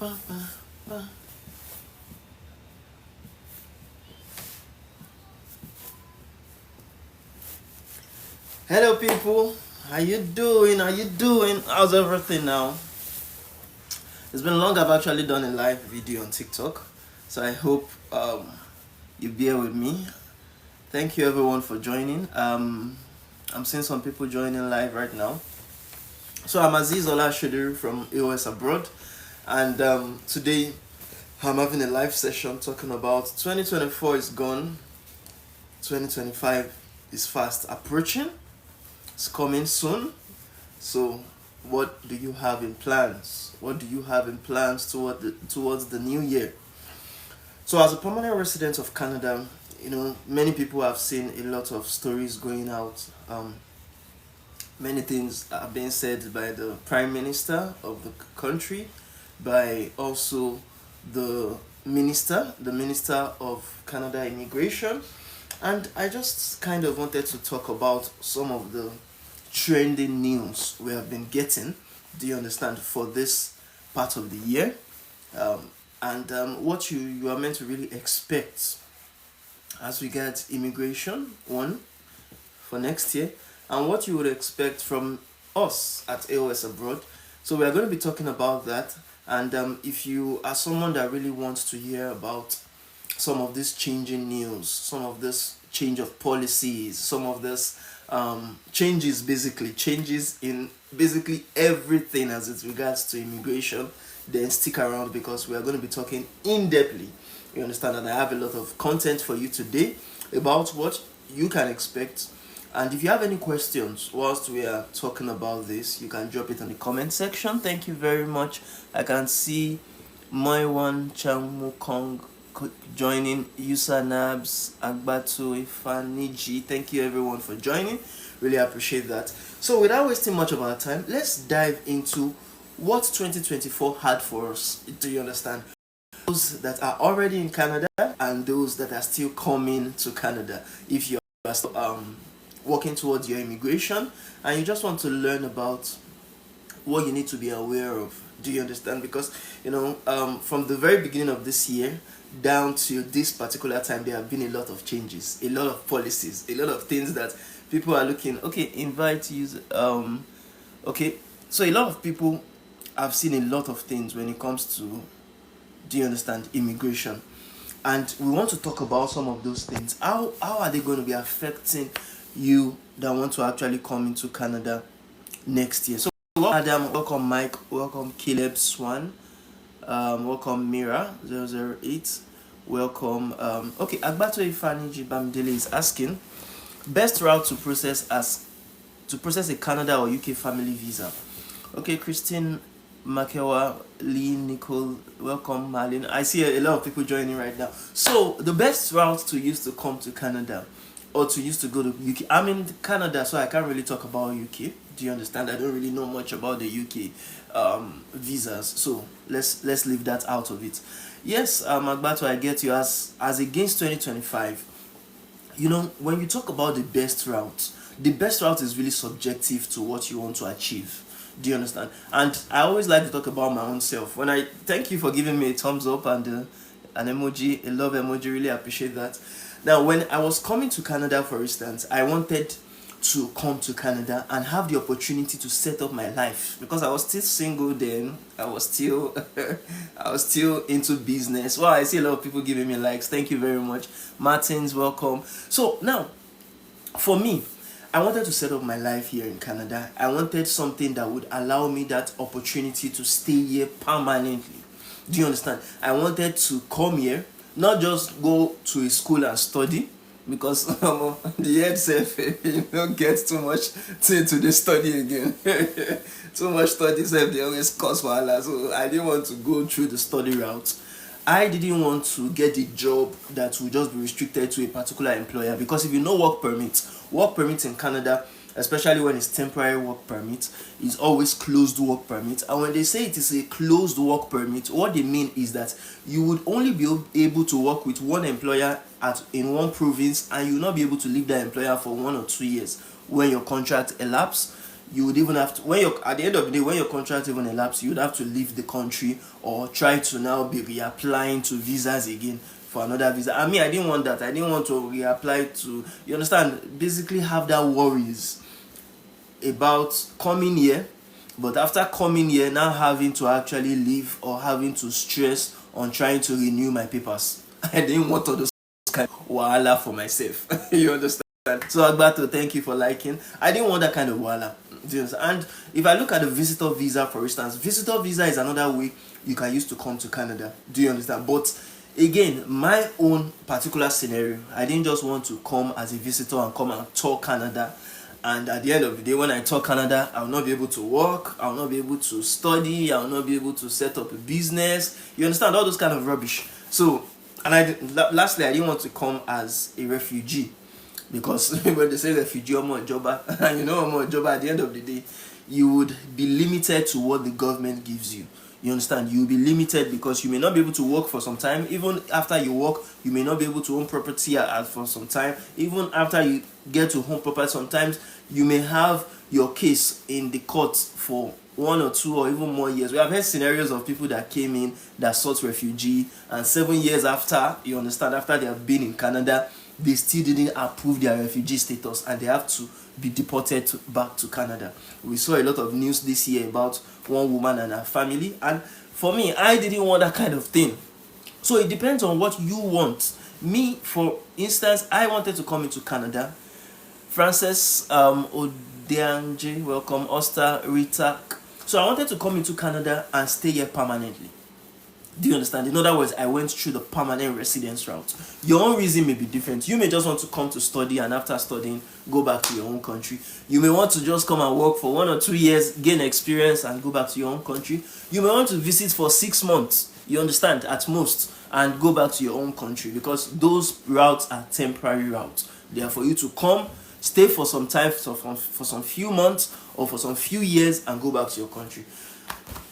ba, ba, ba. Hello, people. How you doing? How you doing? How's everything now? It's been long. I've actually done a live video on TikTok, so I hope you bear with me. Thank you everyone for joining. I'm seeing some people joining live right now. So I'm Aziz Olashudu from A.O.S abroad, and today I'm having a live session talking about 2024 is gone, 2025 is fast approaching. It's coming soon. So, what do you have in plans? What do you have in plans towards the new year? So, as a permanent resident of Canada, many people have seen a lot of stories going out. Many things are being said by the Prime Minister of the country, by also the Minister of Canada Immigration, and I just kind of wanted to talk about some of the trending news we have been getting. Do you understand, for this part of the year, and what you are meant to really expect as regards immigration one for next year, and what you would expect from us at A.O.S abroad. So we are going to be talking about that. And if you are someone that really wants to hear about some of this changing news, some of this change of policies, some of this changes in basically everything as it regards to immigration, then stick around because we are going to be talking in depthly. You understand, and I have a lot of content for you today about what you can expect. And if you have any questions whilst we are talking about this, you can drop it in the comment section. Thank you very much. I can see Moiwan Chamukong joining, Yusa Nabs, Agbatu, Ifaniji. Thank you everyone for joining. Really appreciate that. So without wasting much of our time, let's dive into what 2024 had for us. Do you understand? Those that are already in Canada and those that are still coming to Canada. If you are still working towards your immigration and you just want to learn about what you need to be aware of. Do you understand? Because from the very beginning of this year down to this particular time, there have been a lot of changes, a lot of policies, a lot of things that people are looking. Okay, invite you. Okay, so a lot of people have seen a lot of things when it comes to, do you understand, immigration, and we want to talk about some of those things. How are they going to be affecting you that want to actually come into Canada next year? So welcome Adam, welcome Mike, welcome Caleb Swan, welcome Mira 008, welcome okay, Agbato Ifaniji Bamdele is asking best route to process a Canada or UK family visa. Okay, Christine Makewa, Lee, Nicole, welcome Marlene. I see a lot of people joining right now. So the best route to use to come to Canada or to use to go to UK. I'm in Canada, so I can't really talk about UK. Do you understand? I don't really know much about the UK visas, so let's leave that out of it. Yes, Magbato, I get you. As against 2025, when you talk about the best route is really subjective to what you want to achieve. Do you understand? And I always like to talk about my own self. When I thank you for giving me a thumbs up and an emoji, a love emoji, really appreciate that. Now, when I was coming to Canada, for instance, I wanted to come to Canada and have the opportunity to set up my life because I was still single then. I was still into business. Well, I see a lot of people giving me likes. Thank you very much. Martins, welcome. So now, for me, I wanted to set up my life here in Canada. I wanted something that would allow me that opportunity to stay here permanently. Do you understand? I wanted to come here, not just go to a school and study, because the head self, don't get too much to the study again. Too much study self, they always cause wahala. So I didn't want to go through the study route. I didn't want to get a job that would just be restricted to a particular employer, because if you know work permits in Canada, especially when it's temporary work permit, is always closed work permit. And when they say it is a closed work permit, what they mean is that you would only be able to work with one employer in one province, and you will not be able to leave that employer for 1 or 2 years when your contract elapses. you would even have to, when you're at the end of the day, when your contract even elapsed, you would have to leave the country or try to now be reapplying to visas again for another visa. I mean, I didn't want that. I didn't want to reapply to, you understand, basically have that worries about coming here, but after coming here, now having to actually leave or having to stress on trying to renew my papers. I didn't want all those kind of wahala for myself. You understand? So Agbato, thank you for liking. I didn't want that kind of wahala. And if I look at the visitor visa, for instance, visitor visa is another way you can use to come to Canada. Do you understand? But again, my own particular scenario, I didn't just want to come as a visitor and come and tour Canada. And at the end of the day, when I tour Canada, I will not be able to work, I will not be able to study, I will not be able to set up a business. You understand? All those kind of rubbish. So, lastly, I didn't want to come as a refugee, because when they say refugee, or job, and you know, job, at the end of the day, you would be limited to what the government gives you. You understand? You'll be limited because you may not be able to work for some time. Even after you work, you may not be able to own property for some time. Even after you get to home property, sometimes you may have your case in the court for 1 or 2 or even more years. We have heard scenarios of people that came in that sought refugee, and 7 years after, you understand, after they have been in Canada, they still didn't approve their refugee status and they have to be deported back to Canada. We saw a lot of news this year about one woman and her family, and for me, I didn't want that kind of thing. So it depends on what you want. Me, for instance, I wanted to come into Canada. Frances Odianje, welcome. Oster, Rita. So I wanted to come into Canada and stay here permanently. Do you understand? In other words, I went through the permanent residence route. Your own reason may be different. You may just want to come to study, and after studying, go back to your own country. You may want to just come and work for 1 or 2 years, gain experience, and go back to your own country. You may want to visit for 6 months, you understand, at most, and go back to your own country, because those routes are temporary routes. They are for you to come, stay for some time, for some few months, or for some few years, and go back to your country.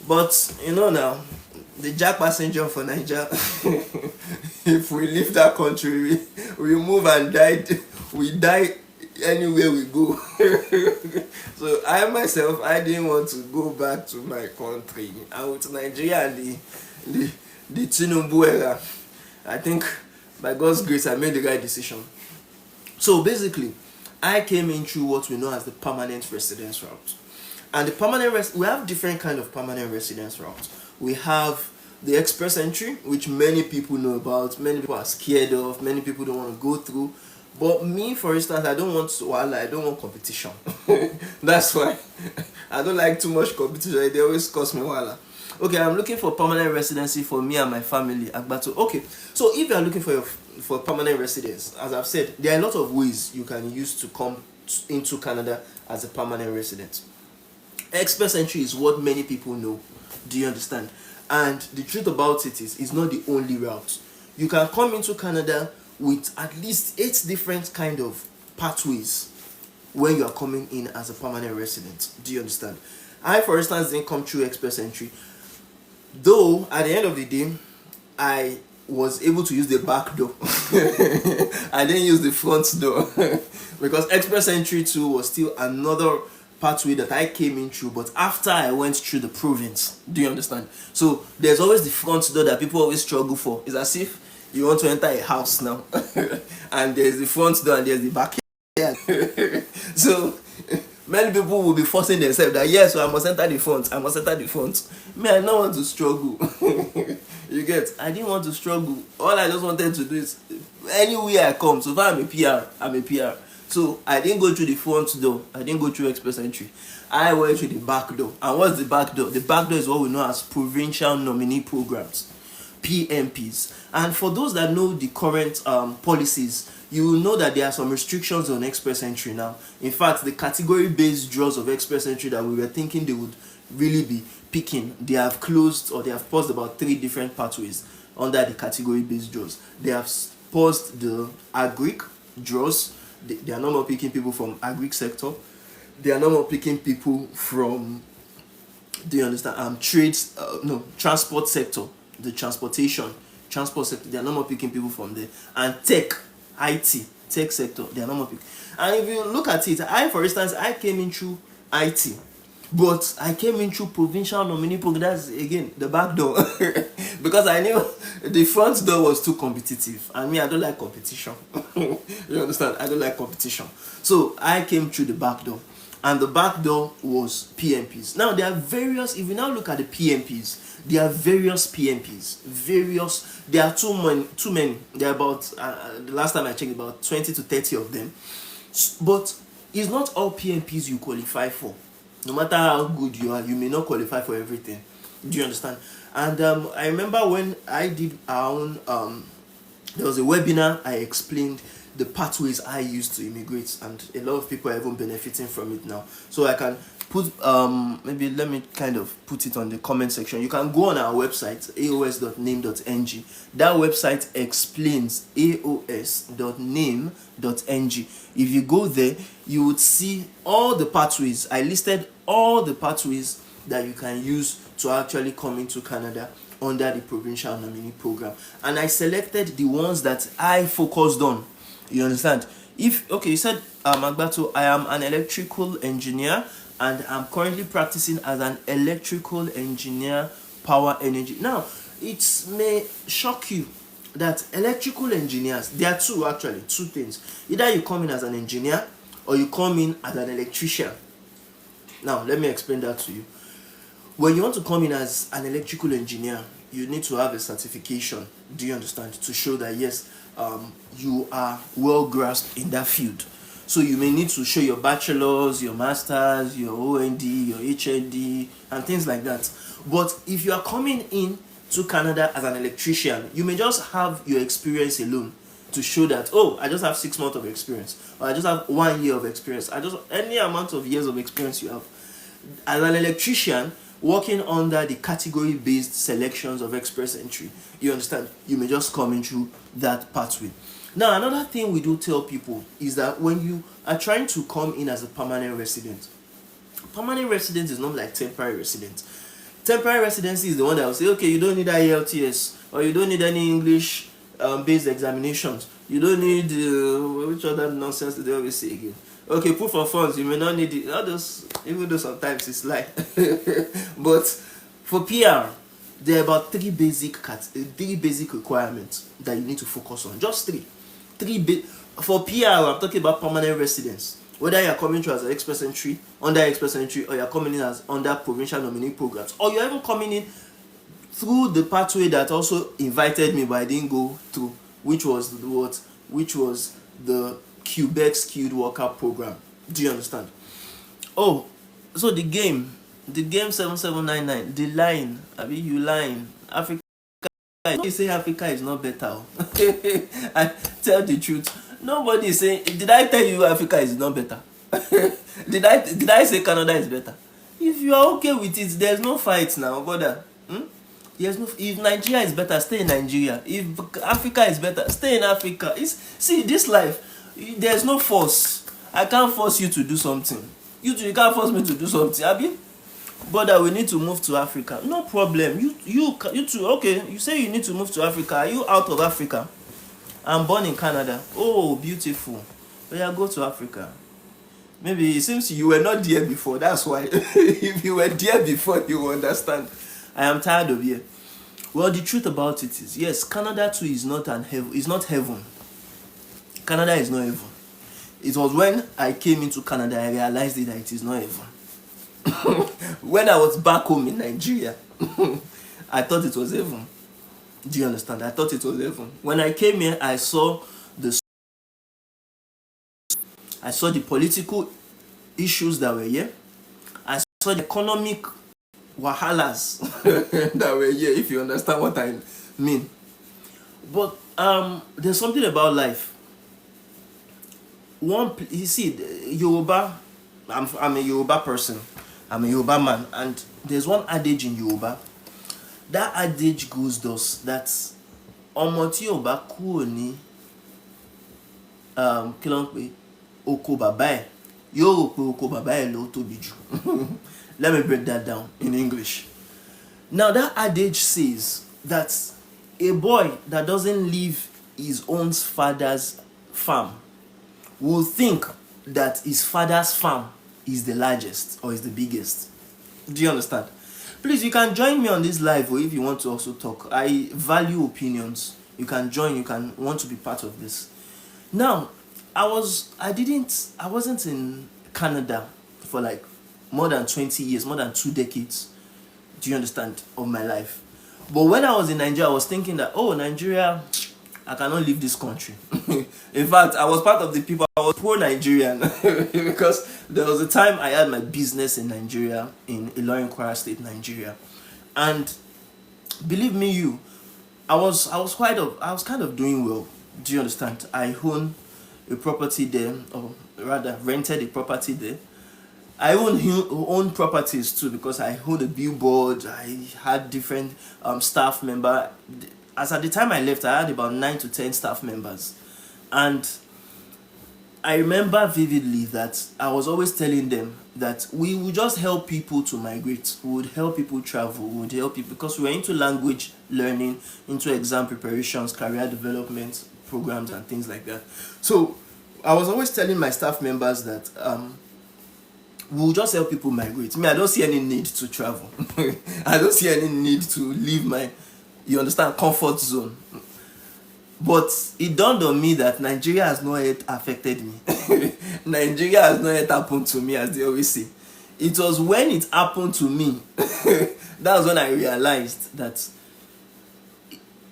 But, you know now, the jack passenger for Nigeria, if we leave that country, we move and we die anywhere we go. So I myself, I didn't want to go back to my country. And with Nigeria and the Tinubu era, I think by God's grace I made the right decision. So basically, I came in through what we know as the permanent residence route. And the permanent we have different kind of permanent residence routes. We have the express entry, which many people know about, many people are scared of, many people don't want to go through. But me, for instance, I don't want competition. That's why I don't like too much competition. They always cause me wala. Okay, I'm looking for permanent residency for me and my family. Agbato. Okay, so if you are looking for permanent residence, as I've said, there are a lot of ways you can use to come into Canada as a permanent resident. Express entry is what many people know. Do you understand? And the truth about it is, it's not the only route. You can come into Canada with at least 8 different kind of pathways when you are coming in as a permanent resident. Do you understand? I, for instance, didn't come through express entry. Though, at the end of the day, I was able to use the back door. I didn't use the front door. Because express entry too was still another pathway that I came in through, but after I went through the province. Do you understand? So there's always the front door that people always struggle for. It's as if you want to enter a house now and there's the front door and there's the back. So many people will be forcing themselves that yes, so I must enter the front, I must enter the front. Me, I don't want to struggle. You get? I didn't want to struggle. All I just wanted to do is anywhere I come, so far I'm a PR. So I didn't go through the front door. I didn't go through express entry. I went through the back door. And what's the back door? The back door is what we know as provincial nominee programs, PNPs. And for those that know the current policies, you will know that there are some restrictions on express entry now. In fact, the category-based draws of express entry that we were thinking they would really be picking, they have closed or they have paused about 3 different pathways under the category-based draws. They have paused the agric draws. They are no more picking people from agric sector. They are no more picking people from, do you understand, trades, transport sector, the transport sector. They are no more picking people from there. And tech sector, they are no more picking. And if you look at it, for instance, I came in through IT. But I came in through provincial nominee program. That's again the back door. Because I knew the front door was too competitive. And me, I don't like competition. You understand? I don't like competition. So I came through the back door. And the back door was PMPs. Now there are various, if you now look at the PMPs, there are various PMPs. There are too many. There are about, the last time I checked, about 20 to 30 of them. But it's not all PMPs you qualify for. No matter how good you are, you may not qualify for everything. Do you understand? And I remember when I did our own, there was a webinar, I explained the pathways I used to immigrate, and a lot of people are even benefiting from it now. So I can put, maybe let me kind of put it on the comment section. You can go on our website, aos.name.ng. That website explains aos.name.ng. If you go there, you would see all the pathways. I listed all the pathways that you can use to actually come into Canada under the provincial nominee program, and I selected the ones that I focused on. You understand? If okay, you said Magbato, I am an electrical engineer and I'm currently practicing as an electrical engineer, power energy. Now it may shock you that electrical engineers, there are two things. Either you come in as an engineer or you come in as an electrician. Now let me explain that to you. When you want to come in as an electrical engineer, you need to have a certification. Do you understand? To show that yes, you are well grasped in that field. So you may need to show your bachelor's, your master's, your OND, your HND, and things like that. But if you are coming in to Canada as an electrician, you may just have your experience alone to show that, oh, I just have 6 months of experience, or I just have 1 year of experience. Any amount of years of experience you have. As an electrician, working under the category-based selections of express entry, you understand, you may just come in through that pathway. Now, another thing we do tell people is that when you are trying to come in as a permanent resident is not like temporary resident. Temporary residency is the one that will say, okay, you don't need IELTS, or you don't need any English based examinations. You don't need, which other nonsense do they always say again? Okay, proof of funds, you may not need it. All those, even though sometimes it's like. But for PR, there are about three basic requirements that you need to focus on. Just three. For PR, I'm talking about permanent residence. Whether you're coming through as an express entry, under express entry, or you're coming in as under provincial nominee programs, or you're even coming in through the pathway that also invited me but I didn't go through, which was the Quebec skilled worker program. Do you understand? Oh, so the game 7799, the line, I mean, you lying. Africa, you say Africa is not better. I tell the truth. Nobody is saying, did I tell you Africa is not better? did I say Canada is better? If you are okay with it, there's no fight now, brother. If Nigeria is better, stay in Nigeria. If Africa is better, stay in Africa. See, this life, there's no force. I can't force you to do something. You can't force me to do something. Abi, brother, we need to move to Africa. No problem. You too. Okay, you say you need to move to Africa. Are you out of Africa? I'm born in Canada. Oh, beautiful. But yeah, go to Africa. Maybe it seems you were not there before. That's why. If you were there before, you will understand. I am tired of here. Well, the truth about it is, yes, Canada too is not heaven. Canada is not heaven. It was when I came into Canada I realized that it is not heaven. When I was back home in Nigeria, I thought it was heaven. Do you understand? I thought it was heaven. When I came here, I saw the political issues that were here. I saw the economic wahalas that were here, if you understand what I mean. But there's something about life. You see, Yoruba, I'm a Yoruba person. I'm a Yoruba man, and there's one adage in Yoruba. That adage goes thus, that ọmọ tí ò bá kúrò ní kí ló ń pè oko bàbá ẹ̀ yóò rò pé oko bàbá ẹ̀ ló tóbi jù. Let me break that down in English. Now that adage says that a boy that doesn't leave his own father's farm will think that his father's farm is the largest or is the biggest. Do you understand? Please, you can join me on this live, or if you want to also talk. I value opinions. You can join, you can want to be part of this. Now, I wasn't in Canada for like more than 20 years, more than 2 decades. Do you understand? Of my life. But when I was in Nigeria, I was thinking that, oh, Nigeria, I cannot leave this country. In fact, I was part of the people, I was poor Nigerian because there was a time I had my business in Nigeria, in Ilorin, Kwara State, Nigeria. And believe me, I was kind of doing well. Do you understand? I own a property there, or rather rented a property there. I own properties too, because I hold a billboard. I had different staff member. As at the time I left, I had about 9 to 10 staff members, and I remember vividly that I was always telling them that we would just help people to migrate. We would help people travel. We would help people because we were into language learning, into exam preparations, career development programs, and things like that. So I was always telling my staff members that we'll just help people migrate. Me, I don't see any need to travel. I don't see any need to leave my, you understand, comfort zone. But it dawned on me that Nigeria has not yet affected me. Nigeria has not yet happened to me, as they always say. It was when it happened to me that was when I realized that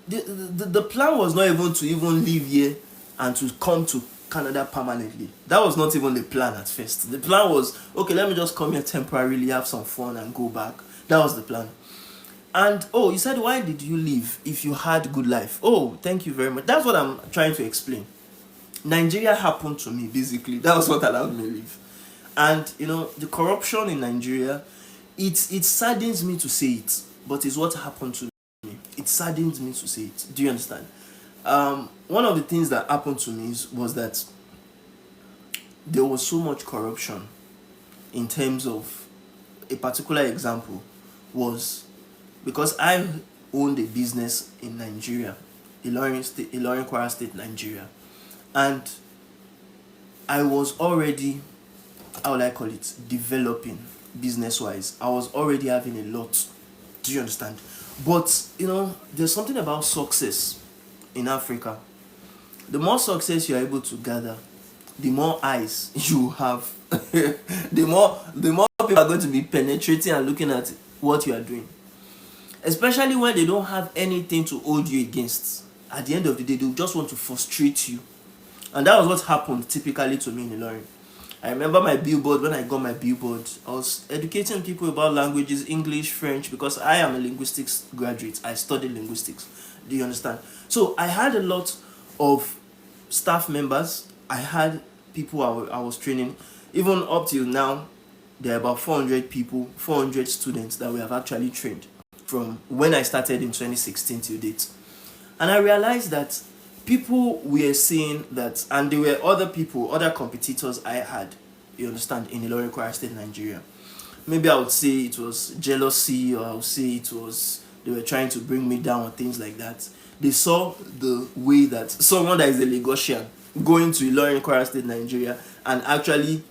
the plan was not even to even live here and to come to Canada permanently. That was not even the plan at first. The plan was, okay, let me just come here temporarily, have some fun, and go back. That was the plan. And oh, you said, why did you leave if you had good life? Oh, thank you very much. That's what I'm trying to explain. Nigeria happened to me, basically. That was what allowed me to leave. And you know, the corruption in Nigeria, it saddens me to say it, but it's what happened to me. It saddens me to say it. Do you understand? One of the things that happened to me was that there was so much corruption. In terms of a particular example was because I owned a business in Nigeria, Ilorin, Kwara State, Nigeria, and I was already, how would I call it, developing business-wise. I was already having a lot. Do you understand? But you know, there's something about success in Africa. The more success you're able to gather, the more eyes you have. the more people are going to be penetrating and looking at what you are doing. Especially when they don't have anything to hold you against. At the end of the day, they'll just want to frustrate you. And that was what happened typically to me in Ilorin. I remember my billboard. When I got my billboard, I was educating people about languages, English, French, because I am a linguistics graduate. I studied linguistics. Do you understand? So I had a lot of staff members. I had people I was training. Even up till now, there are about 400 people, 400 students that we have actually trained from when I started in 2016 till date. And I realized that people were saying that, and there were other people, other competitors I had, you understand, in Ilorin, Kwara State, Nigeria. Maybe I would say it was jealousy, or I would say it was they were trying to bring me down or things like that. They saw the way that someone that is a Lagosian going to Ilorin, Kwara State, Nigeria, and actually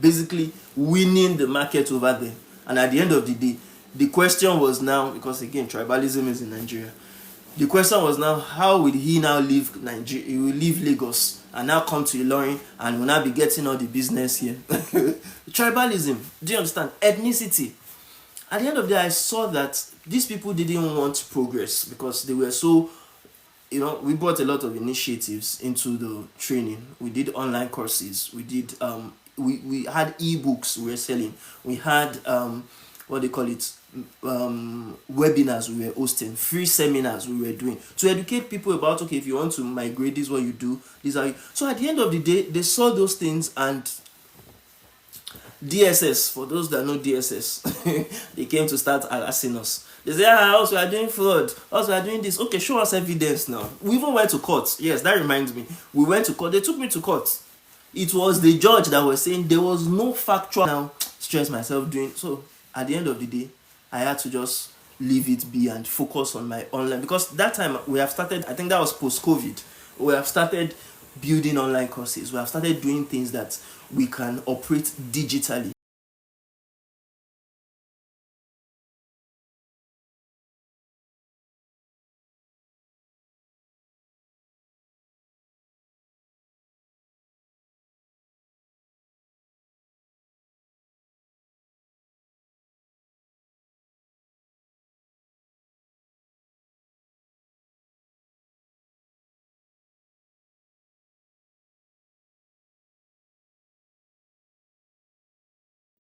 basically winning the market over there. And at the end of the day, the question was now, because again, tribalism is in Nigeria. The question was now, how will he now leave Nigeria? He will leave Lagos and now come to Ilorin and will now be getting all the business here. Tribalism. Do you understand? Ethnicity. At the end of the day, I saw that these people didn't want progress because they were so, you know, we brought a lot of initiatives into the training. We did online courses. We did, we had ebooks we were selling. We had, what they call it, webinars we were hosting, free seminars we were doing to educate people about, okay, if you want to migrate, this is what you do, these are you. So at the end of the day, they saw those things, and DSS, for those that know DSS, they came to start harassing us. They say, also we are doing fraud, also we are doing this. Okay, show us evidence now. We even went to court. Yes, that reminds me. We went to court. They took me to court. It was the judge that was saying there was no factual. Now, stress myself doing. So at the end of the day, I had to just leave it be and focus on my online, because that time we have started, I think that was post-COVID, we have started building online courses. We have started doing things that we can operate digitally.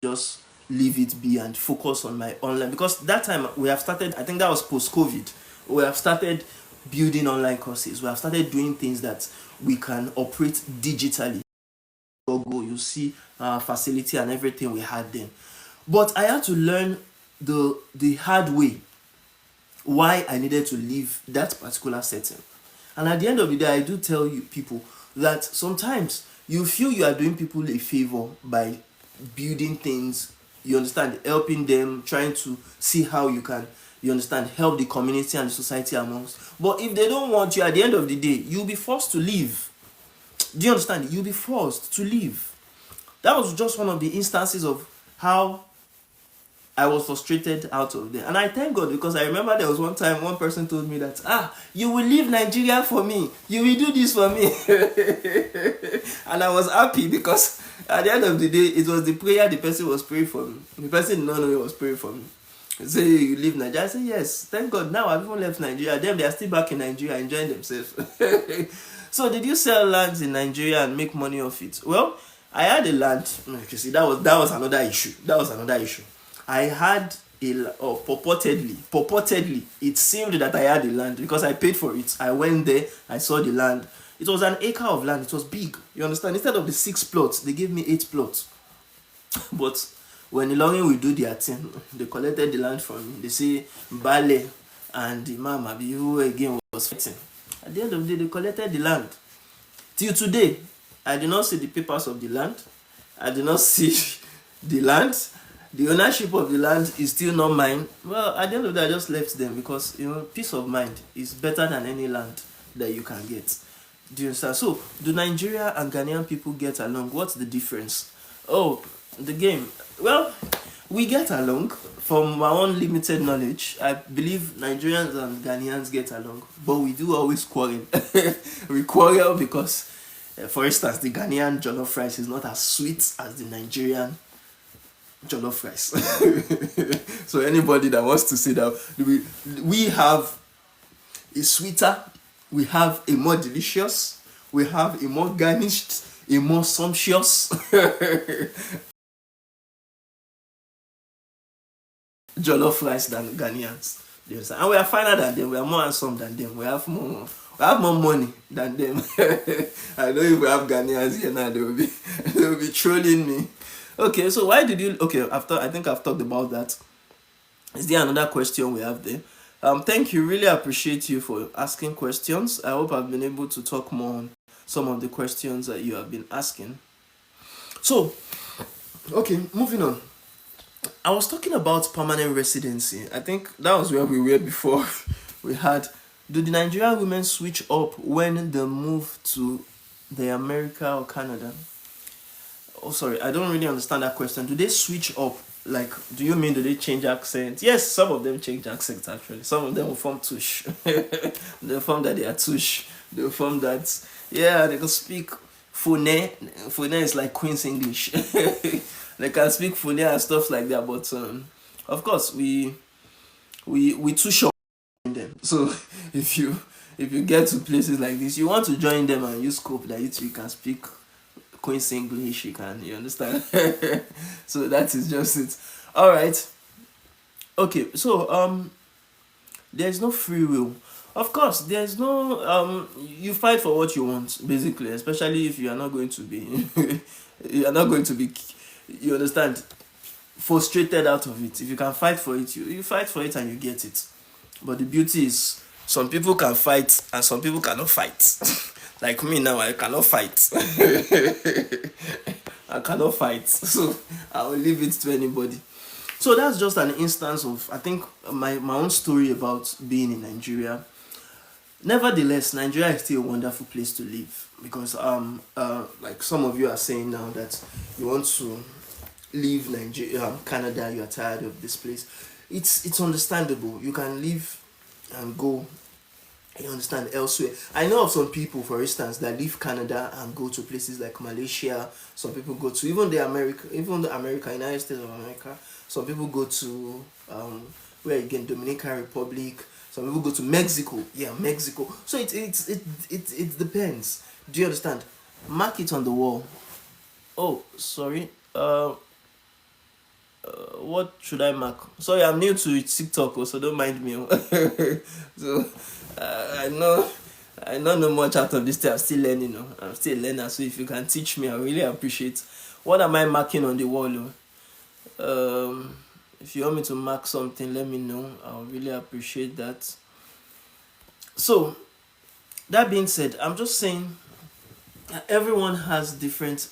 Just leave it be and focus on my online, because that time we have started, I think that was post COVID, we have started building online courses. We have started doing things that we can operate digitally. Go, you see our facility and everything we had then. But I had to learn the hard way why I needed to leave that particular setting. And at the end of the day, I do tell you people that sometimes you feel you are doing people a favor by building things, you understand, helping them, trying to see how you can, you understand, help the community and the society amongst. But if they don't want you, at the end of the day, you'll be forced to leave. Do you understand? You'll be forced to leave. That was just one of the instances of how I was frustrated out of there. And I thank God, because I remember there was one time one person told me that, you will leave Nigeria for me. You will do this for me. And I was happy, because at the end of the day, it was the prayer the person was praying for me. The person did not know he was praying for me. He said, you leave Nigeria? I said, yes. Thank God. Now I've even left Nigeria. Them, they are still back in Nigeria enjoying themselves. So did you sell lands in Nigeria and make money off it? Well, I had a land. You see, that was another issue. I had purportedly, it seemed that I had a land because I paid for it. I went there, I saw the land. It was an acre of land. It was big. You understand? Instead of the 6 plots, they gave me 8 plots. But when the longing will do their thing, they collected the land from me. They say Bale and the Imam who again was fighting. At the end of the day, they collected the land. Till today, I do not see the papers of the land. I do not see the land. The ownership of the land is still not mine. Well, at the end of the day, I just left them, because peace of mind is better than any land that you can get. Do you understand? So, do Nigeria and Ghanaian people get along? What's the difference? Oh, the game. Well, we get along. From my own limited knowledge, I believe Nigerians and Ghanaians get along, but we do always quarrel. We quarrel because, for instance, the Ghanaian jollof rice is not as sweet as the Nigerian jollof rice. So anybody that wants to say that we have a sweeter, we have a more delicious, we have a more garnished, a more sumptuous jollof rice than Ghanaians. Yes. And we are finer than them, we are more handsome than them, we have more money than them. I know if we have Ghanaians here now, they will be trolling me. Okay, so why did you... Okay, after I think I've talked about that. Is there another question we have there? Thank you. Really appreciate you for asking questions. I hope I've been able to talk more on some of the questions that you have been asking. So, okay, moving on. I was talking about permanent residency. I think that was where we were before. We had, do the Nigerian women switch up when they move to the America or Canada? Oh, sorry, I don't really understand that question. Do they switch up? Like, do you mean do they change accent? Yes, some of them change accents actually. Some of them will form tush. They form that they are tush. They form that, yeah, they can speak Fune. Fune is like Queen's English. They can speak Fune and stuff like that. But of course, we tush up them. So if you get to places like this, you want to join them and use scope that you can speak Queen's English, you understand? So that is just it. All right. Okay, so there's no free will. Of course, there's no you fight for what you want, basically, especially if you are not going to be you understand, frustrated out of it. If you can fight for it, you fight for it and you get it. But the beauty is, some people can fight and some people cannot fight. Like me now, I cannot fight. I cannot fight. So I will leave it to anybody. So that's just an instance of, I think, my own story about being in Nigeria. Nevertheless, Nigeria is still a wonderful place to live because like some of you are saying now that you want to leave Nigeria, Canada, you are tired of this place. It's understandable. You can leave and go, you understand, elsewhere. I know of some people, for instance, that leave Canada and go to places like Malaysia. Some people go to even the America, United States of America. Some people go to where again, Dominican Republic. Some people go to Mexico. Yeah, Mexico. So it depends. Do you understand? Mark it on the wall. Oh, sorry. What should I mark? Sorry, I'm new to TikTok, so don't mind me. So I know I don't know much out of this thing. I'm still learning. I'm still a learner. So if you can teach me, I really appreciate. What am I marking on the wall? If you want me to mark something, let me know. I'll really appreciate that. So that being said, I'm just saying everyone has different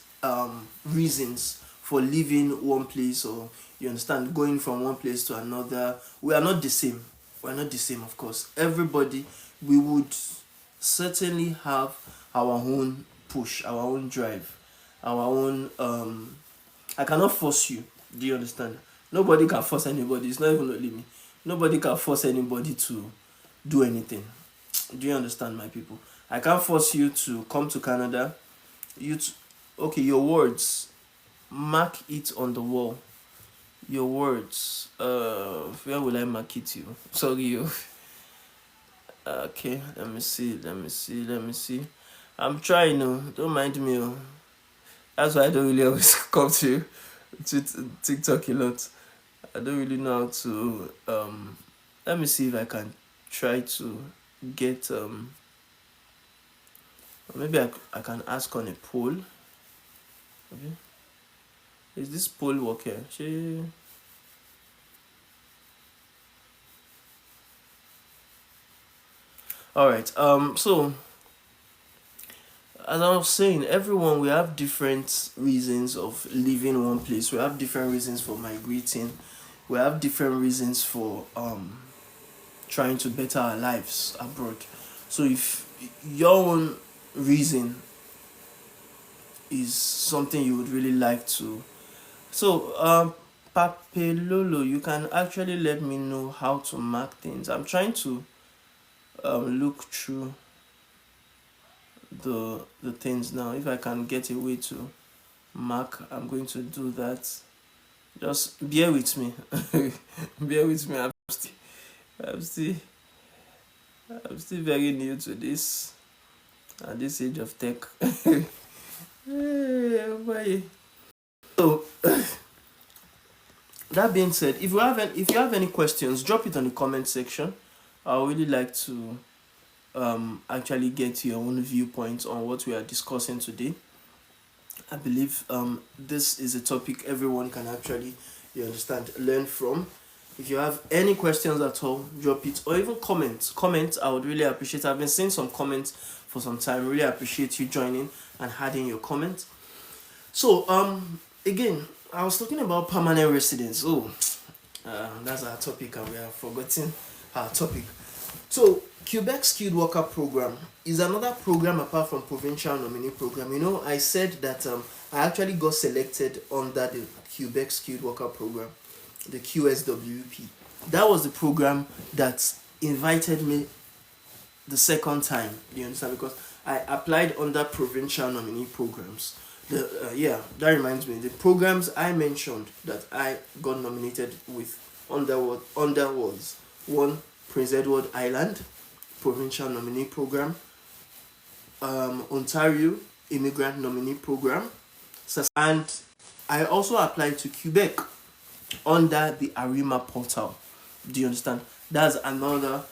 reasons for leaving one place, or you understand, going from one place to another. We are not the same. We are not the same, of course. Everybody, we would certainly have our own push, our own drive, our own. I cannot force you. Do you understand? Nobody can force anybody. It's not even only me. Nobody can force anybody to do anything. Do you understand, my people? I can't force you to come to Canada. Okay, your words. Mark it on the wall. Your words. Where will I mark it you? Sorry, you. Okay, let me see. I'm trying, don't mind me. That's why I don't really always come to TikTok a lot. I don't really know how to. Let me see if I can try to get. Maybe I can ask on a poll. Okay. Is this poll working? All right. So as I was saying, everyone, we have different reasons of leaving one place. We have different reasons for migrating. We have different reasons for trying to better our lives abroad. So if your own reason is something you would really like to, so Papelolo, you can actually let me know how to mark things. I'm trying to look through the things now. If I can get a way to mark, I'm going to do that. Just bear with me. Bear with me. I'm still I'm still very new to this at this age of tech. Boy. So that being said, if you have any questions, drop it on the comment section. I would really like to actually get your own viewpoints on what we are discussing today. I believe this is a topic everyone can actually, you understand, learn from. If you have any questions at all, drop it, or even comment. Comment, I would really appreciate it. I've been seeing some comments for some time. Really appreciate you joining and adding your comment. So again, I was talking about permanent residence. Oh, that's our topic, and we have forgotten our topic. So Quebec Skilled Worker Program is another program apart from provincial nominee program. I said that I actually got selected under the Quebec Skilled Worker Program, the QSWP. That was the program that invited me the second time. You understand? Because I applied under provincial nominee programs. That reminds me. The programs I mentioned that I got nominated with under was one, Prince Edward Island provincial nominee program, Ontario Immigrant nominee program, and I also applied to Quebec under the Arima portal. Do you understand? That's another.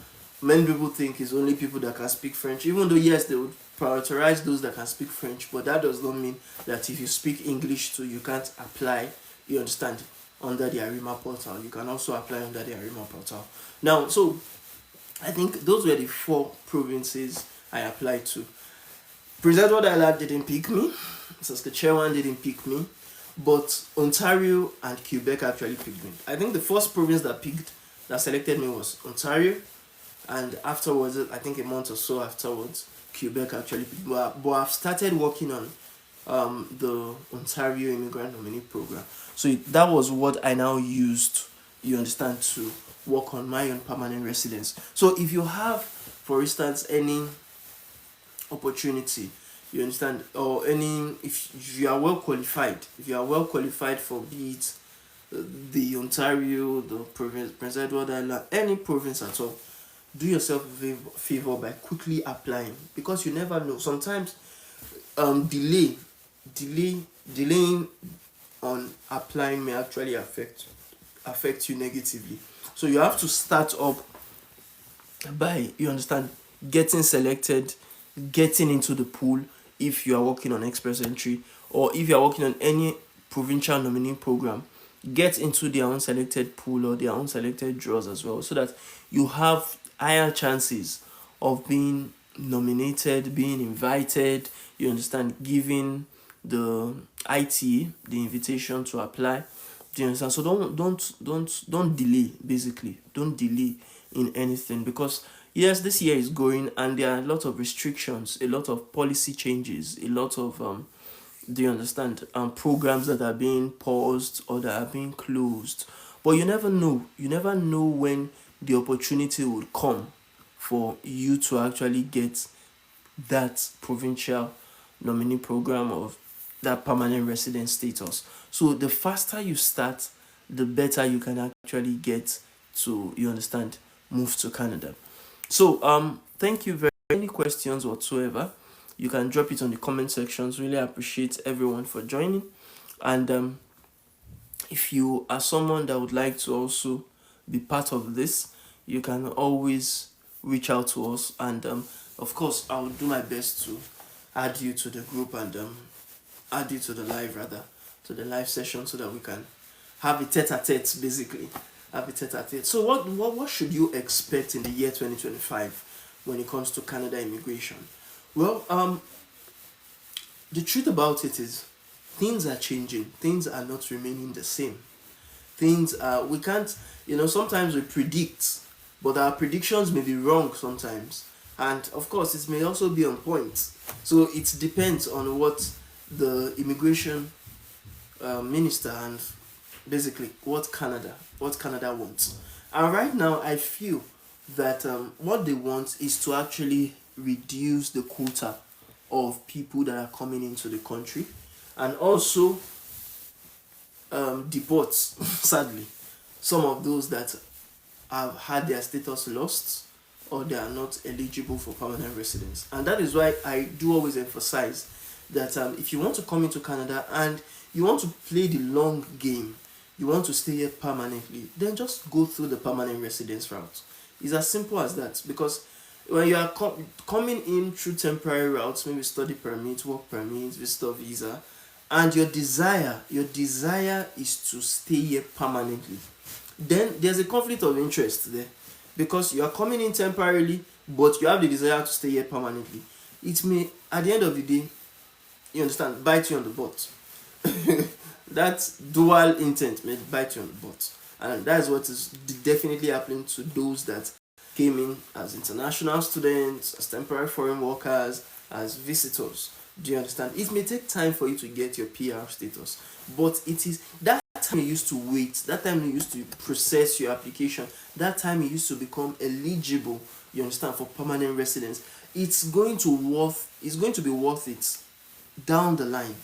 Many people think it's only people that can speak French, even though yes, they would prioritize those that can speak French, but that does not mean that if you speak English too, you can't apply. You understand? Under the Arima portal, you can also apply under the Arima portal. Now, so I think those were the 4 provinces I applied to. Prince Edward Island didn't pick me. Saskatchewan didn't pick me. But Ontario and Quebec actually picked me. I think the first province that selected me was Ontario. and afterwards, I think a month or so afterwards, Quebec actually picked me up. But I've started working on the Ontario Immigrant Nominee Program. So that was what I now used, you understand, to work on my own permanent residence. So if you have, for instance, any opportunity, you understand, or any, if you are well qualified, if you are well qualified for, be it the Ontario, the province, Prince Edward Island, any province at all, do yourself a favor by quickly applying, because you never know. Sometimes delay, delay, delaying on applying may actually affect you negatively. So you have to start up by, you understand, getting selected, getting into the pool if you are working on express entry, or if you are working on any provincial nominee program, get into their own selected pool or their own selected draws as well, so that you have higher chances of being nominated, being invited, you understand, giving the ITA the invitation to apply. Do you understand? So don't delay, basically. Don't delay in anything, because yes, this year is going and there are a lot of restrictions, a lot of policy changes, a lot of do you understand, programs that are being paused or that are being closed. But you never know. You never know when the opportunity would come for you to actually get that provincial nominee program of that permanent resident status. So the faster you start, the better you can actually get to, you understand, move to Canada. So thank you very much. Any questions whatsoever, you can drop it on the comment sections. Really appreciate everyone for joining. And if you are someone that would like to also be part of this, you can always reach out to us, and of course I will do my best to add you to the group, and add you to the live, rather, to the live session, so that we can have a tete-a-tete, basically. Have a tete-a-tete. So what should you expect in the year 2025 when it comes to Canada immigration? Well, the truth about it is things are changing. Things are not remaining the same. Things are, we can't, sometimes we predict, but our predictions may be wrong sometimes. And of course, it may also be on point. So it depends on what the immigration minister, and basically what Canada wants. And right now, I feel that what they want is to actually reduce the quota of people that are coming into the country, and also deport, sadly, some of those that have had their status lost, or they are not eligible for permanent residence. And that is why I do always emphasize that if you want to come into Canada and you want to play the long game, you want to stay here permanently, then just go through the permanent residence route. It's as simple as that. Because when you are coming in through temporary routes, maybe study permit, work permit, visitor visa, and your desire is to stay here permanently, then there's a conflict of interest there, because you are coming in temporarily, but you have the desire to stay here permanently. It may, at the end of the day, you understand, bite you on the butt. That dual intent may bite you on the butt, and that's what is definitely happening to those that came in as international students, as temporary foreign workers, as visitors. Do you understand? It may take time for you to get your PR status, but it is that time you used to wait, that time you used to process your application, that time you used to become eligible, you understand, for permanent residence. It's going to be worth it down the line.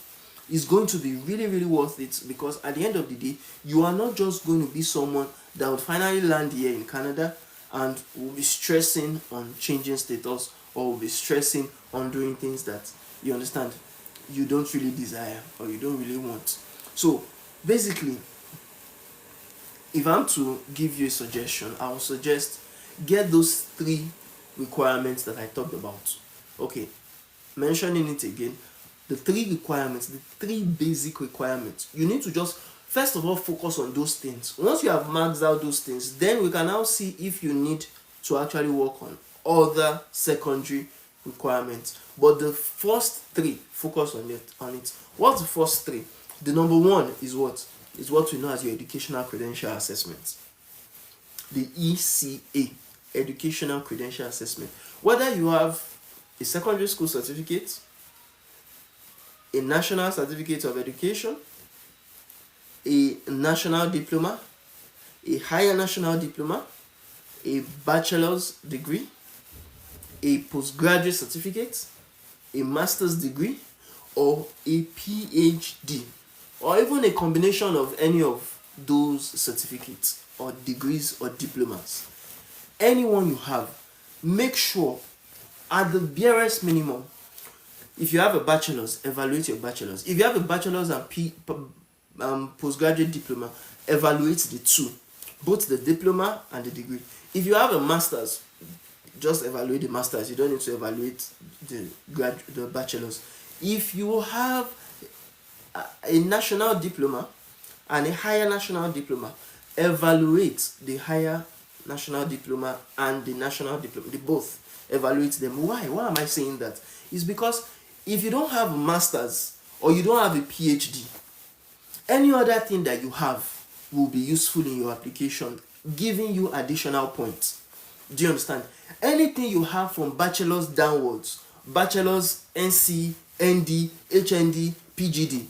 It's going to be really, really worth it, because at the end of the day, you are not just going to be someone that would finally land here in Canada and will be stressing on changing status, or will be stressing on doing things that, you understand, you don't really desire or you don't really want. So basically, if I'm to give you a suggestion, I would suggest get those 3 requirements that I talked about. Okay, mentioning it again, the 3 requirements, the 3 basic requirements. You need to just, first of all, focus on those things. Once you have maxed out those things, then we can now see if you need to actually work on other secondary requirements. But the first 3, focus on it. What's the first 3? The number 1 is what? Is what we know as your educational credential assessment. The ECA. educational credential assessment. Whether you have a secondary school certificate, a national certificate of education, a national diploma, a higher national diploma, a bachelor's degree, a postgraduate certificate, a master's degree, or a PhD, or even a combination of any of those certificates or degrees or diplomas. Anyone you have, make sure at the barest minimum, if you have a bachelor's, evaluate your bachelor's. If you have a bachelor's and postgraduate diploma, evaluate the two, both the diploma and the degree. If you have a master's, just evaluate the master's. You don't need to evaluate the bachelor's. If you have a national diploma and a higher national diploma, evaluate the higher national diploma and the national diploma. They both evaluate them. Why am I saying that? It's because if you don't have a master's or you don't have a PhD, any other thing that you have will be useful in your application, giving you additional points. Do you understand? Anything you have from bachelor's downwards, bachelor's, NC, ND, HND, PGD,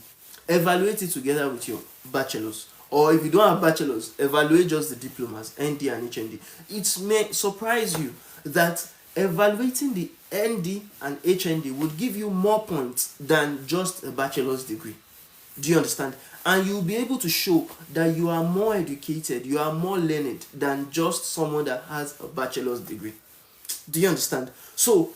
evaluate it together with your bachelor's. Or if you don't have bachelor's, evaluate just the diplomas, ND and HND. It may surprise you that evaluating the ND and HND would give you more points than just a bachelor's degree. Do you understand? And you'll be able to show that you are more educated, you are more learned than just someone that has a bachelor's degree. Do you understand? So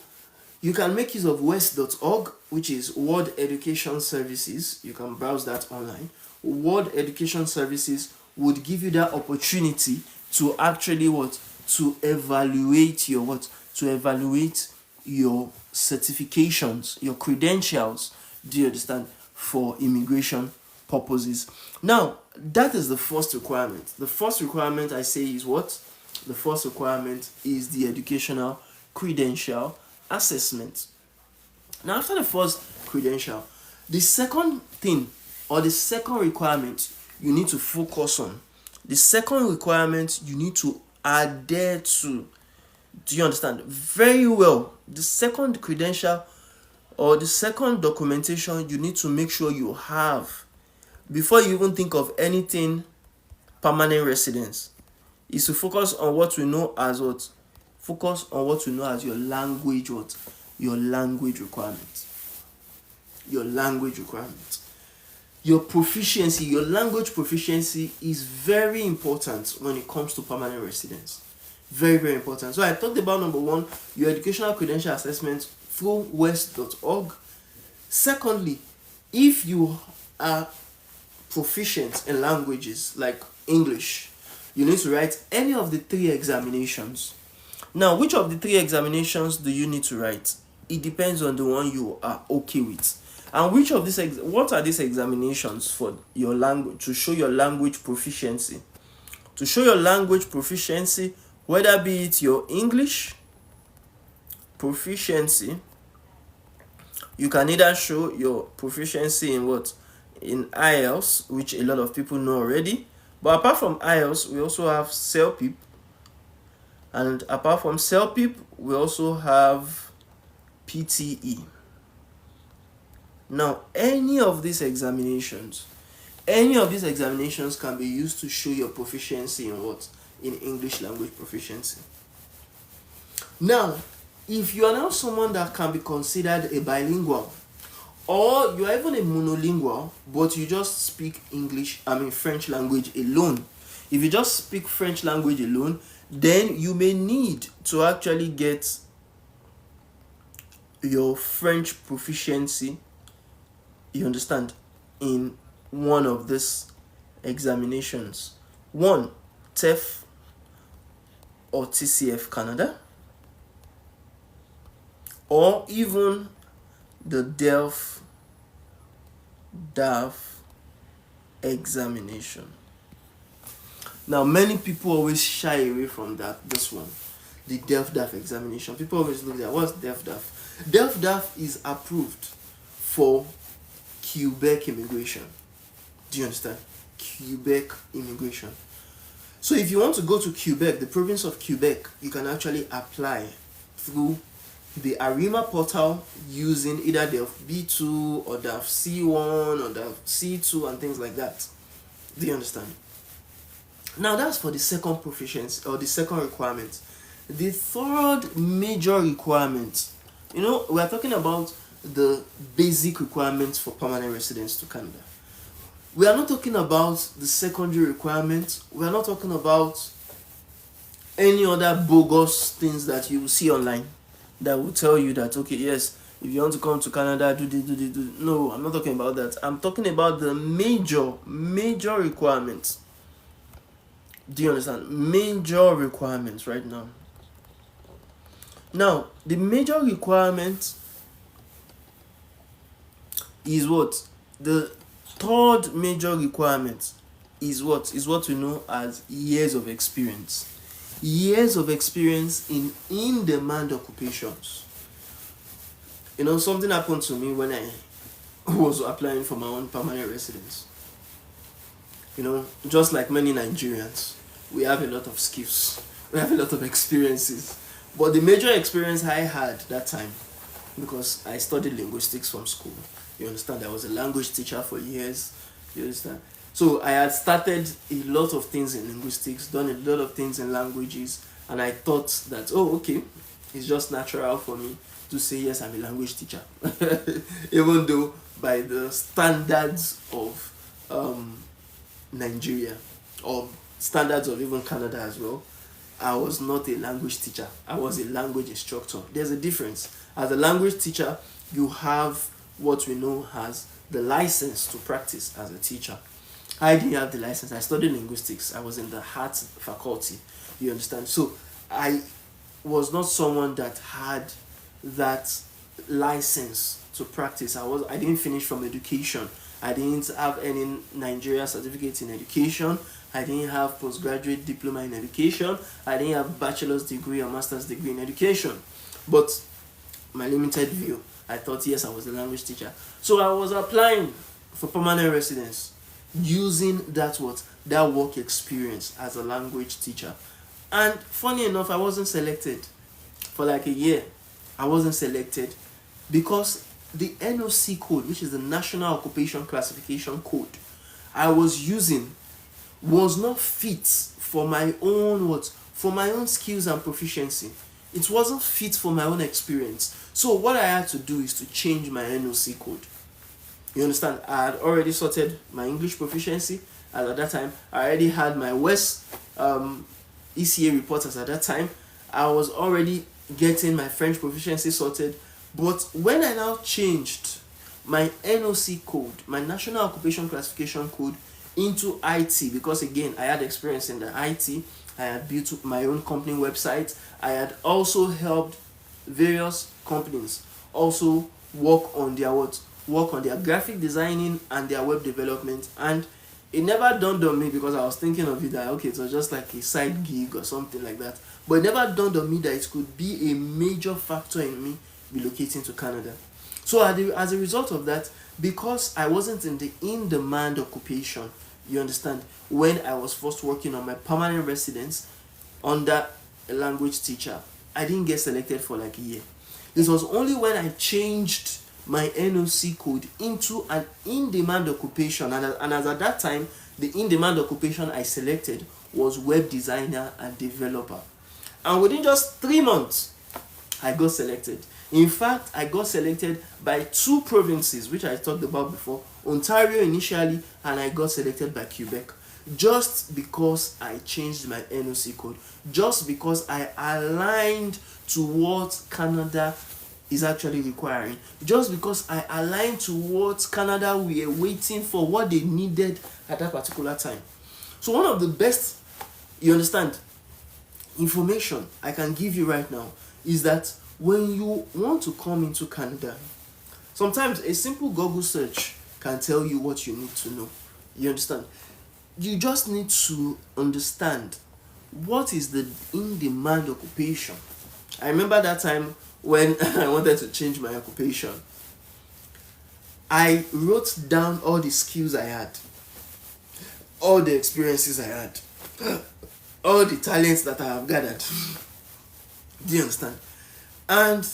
you can make use of WES.org, which is World Education Services. You can browse that online. World Education Services would give you that opportunity to actually to evaluate your to evaluate your certifications, your credentials. Do you understand? For immigration purposes. Now, that is the first requirement. The first requirement I say is what? The first requirement is the educational credential assessment. Now, after the first credential, the second thing or the second requirement you need to focus on, the second requirement you need to adhere to. Do you understand? Very well. The second credential or the second documentation you need to make sure you have before you even think of anything permanent residence is to focus on what we know as what? Focus on what we know as your language Your language requirement. Your language requirement. Your proficiency, your language proficiency is very important when it comes to permanent residence. Very, very important. So I talked about number one, your educational credential assessment through WES.org. Secondly, if you are proficient in languages like English, you need to write any of the 3 examinations. Now, which of the 3 examinations do you need to write? It depends on the one you are okay with. And which of these what are these examinations for your language, to show your language proficiency? To show your language proficiency, whether be it your English proficiency, you can either show your proficiency in what? In I.O.S, which a lot of people know already. But apart from I.O.S, we also have CELPIP. And apart from CELPIP, we also have PTE. Now, any of these examinations can be used to show your proficiency in what? In English language proficiency. Now, if you are now someone that can be considered a bilingual, or you are even a monolingual, but you just speak French language alone. If you just speak French language alone, then you may need to actually get your French proficiency, you understand, in one of these examinations. One, TEF or TCF Canada, or even the DAF examination. Now, many people always shy away from this one, the DAF examination. People always look at what's DAF. DAF is approved for Quebec immigration. Do you understand? Quebec immigration. So if you want to go to Quebec, the province of Quebec, you can actually apply through the ARIMA portal using either the B2 or the C1 or the C2 and things like that. Do you understand? Now that's for the second proficiency or the second requirement. The third major requirement, we are talking about the basic requirements for permanent residence to Canada. We are not talking about the secondary requirements. We are not talking about any other bogus things that you will see online that will tell you that, okay, yes, if you want to come to Canada, do this. No, I'm not talking about that. I'm talking about the major requirements. Do you understand? Major requirements right now. Now, the major requirement is what? The third major requirement is what? Is what we know as years of experience. Years of experience in in-demand occupations. Something happened to me when I was applying for my own permanent residence. Just like many Nigerians, we have a lot of skills. We have a lot of experiences. But the major experience I had that time, because I studied linguistics from school. You understand? I was a language teacher for years. You understand? So I had started a lot of things in linguistics, done a lot of things in languages, and I thought that, okay, it's just natural for me to say, yes, I'm a language teacher. Even though by the standards of Nigeria, or standards of even Canada as well, I was not a language teacher. I was a language instructor. There's a difference. As a language teacher, you have what we know as the license to practice as a teacher. I didn't have the license. I studied linguistics. I was in the arts faculty. You understand? So I was not someone that had that license to practice. I didn't finish from education. I didn't have any Nigeria certificate in education. I didn't have postgraduate diploma in education. I didn't have bachelor's degree or master's degree in education. But my limited view, I thought, yes, I was a language teacher. So I was applying for permanent residence using that work experience as a language teacher. And funny enough, I wasn't selected for like a year. I wasn't selected because the NOC code, which is the National Occupation Classification Code, I was using was not fit for my own skills and proficiency. It wasn't fit for my own experience. So what I had to do is to change my NOC code. You understand? I had already sorted my English proficiency as at that time. I already had my A.O.S ECA reports as at that time. I was already getting my French proficiency sorted. But when I now changed my NOC code, my National Occupation Classification Code, into IT, because again, I had experience in the IT, I had built my own company website, I had also helped various companies also work on their graphic designing and their web development. And it never dawned on me, because I was thinking of it that, okay, it was just like a side gig or something like that. But it never dawned on me that it could be a major factor in me relocating to Canada. So as a result of that, because I wasn't in the in-demand occupation, you understand, when I was first working on my permanent residence under a language teacher, I didn't get selected for like a year. This was only when I changed my NOC code into an in-demand occupation, and as at that time, the in-demand occupation I selected was web designer and developer. And within just 3 months, I got selected. In fact, I got selected by 2 provinces, which I talked about before, Ontario initially, and I got selected by Quebec, just because I changed my NOC code, just because I aligned to what Canada is actually requiring, just because I aligned to what Canada were waiting for, what they needed at that particular time. So one of the best, you understand, information I can give you right now is that when you want to come into Canada, sometimes a simple Google search can tell you what you need to know. You understand? You just need to understand what is the in-demand occupation. I remember that time when I wanted to change my occupation. I wrote down all the skills I had, all the experiences I had. all the talents that I have gathered. Do you understand? And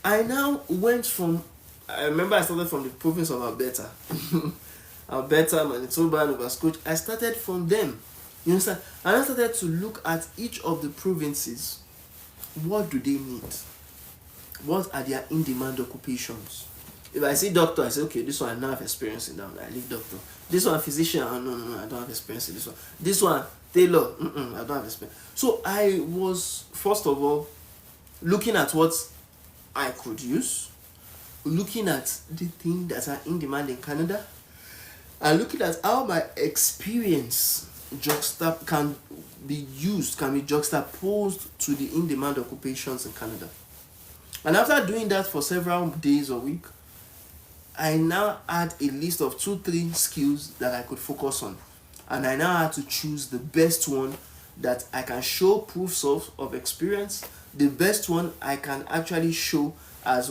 I now went from, I remember I started from the province of Alberta. Alberta, Manitoba, Nova Scotia. I started from them. You understand? And I started to look at each of the provinces. What do they need? What are their in-demand occupations? If I see doctor, I say, okay, this one I don't have experience in that. I leave doctor. This one physician, oh, no, I don't have experience in this one. This one tailor, I don't have experience. So I was, first of all, looking at what I could use, looking at the things that are in demand in Canada, and looking at how my experience can be juxtaposed to the in-demand occupations in Canada. And after doing that for several days or week, I now had a list of 2-3 skills that I could focus on. And I now had to choose the best one that I can show proofs of experience, the best one I can actually show as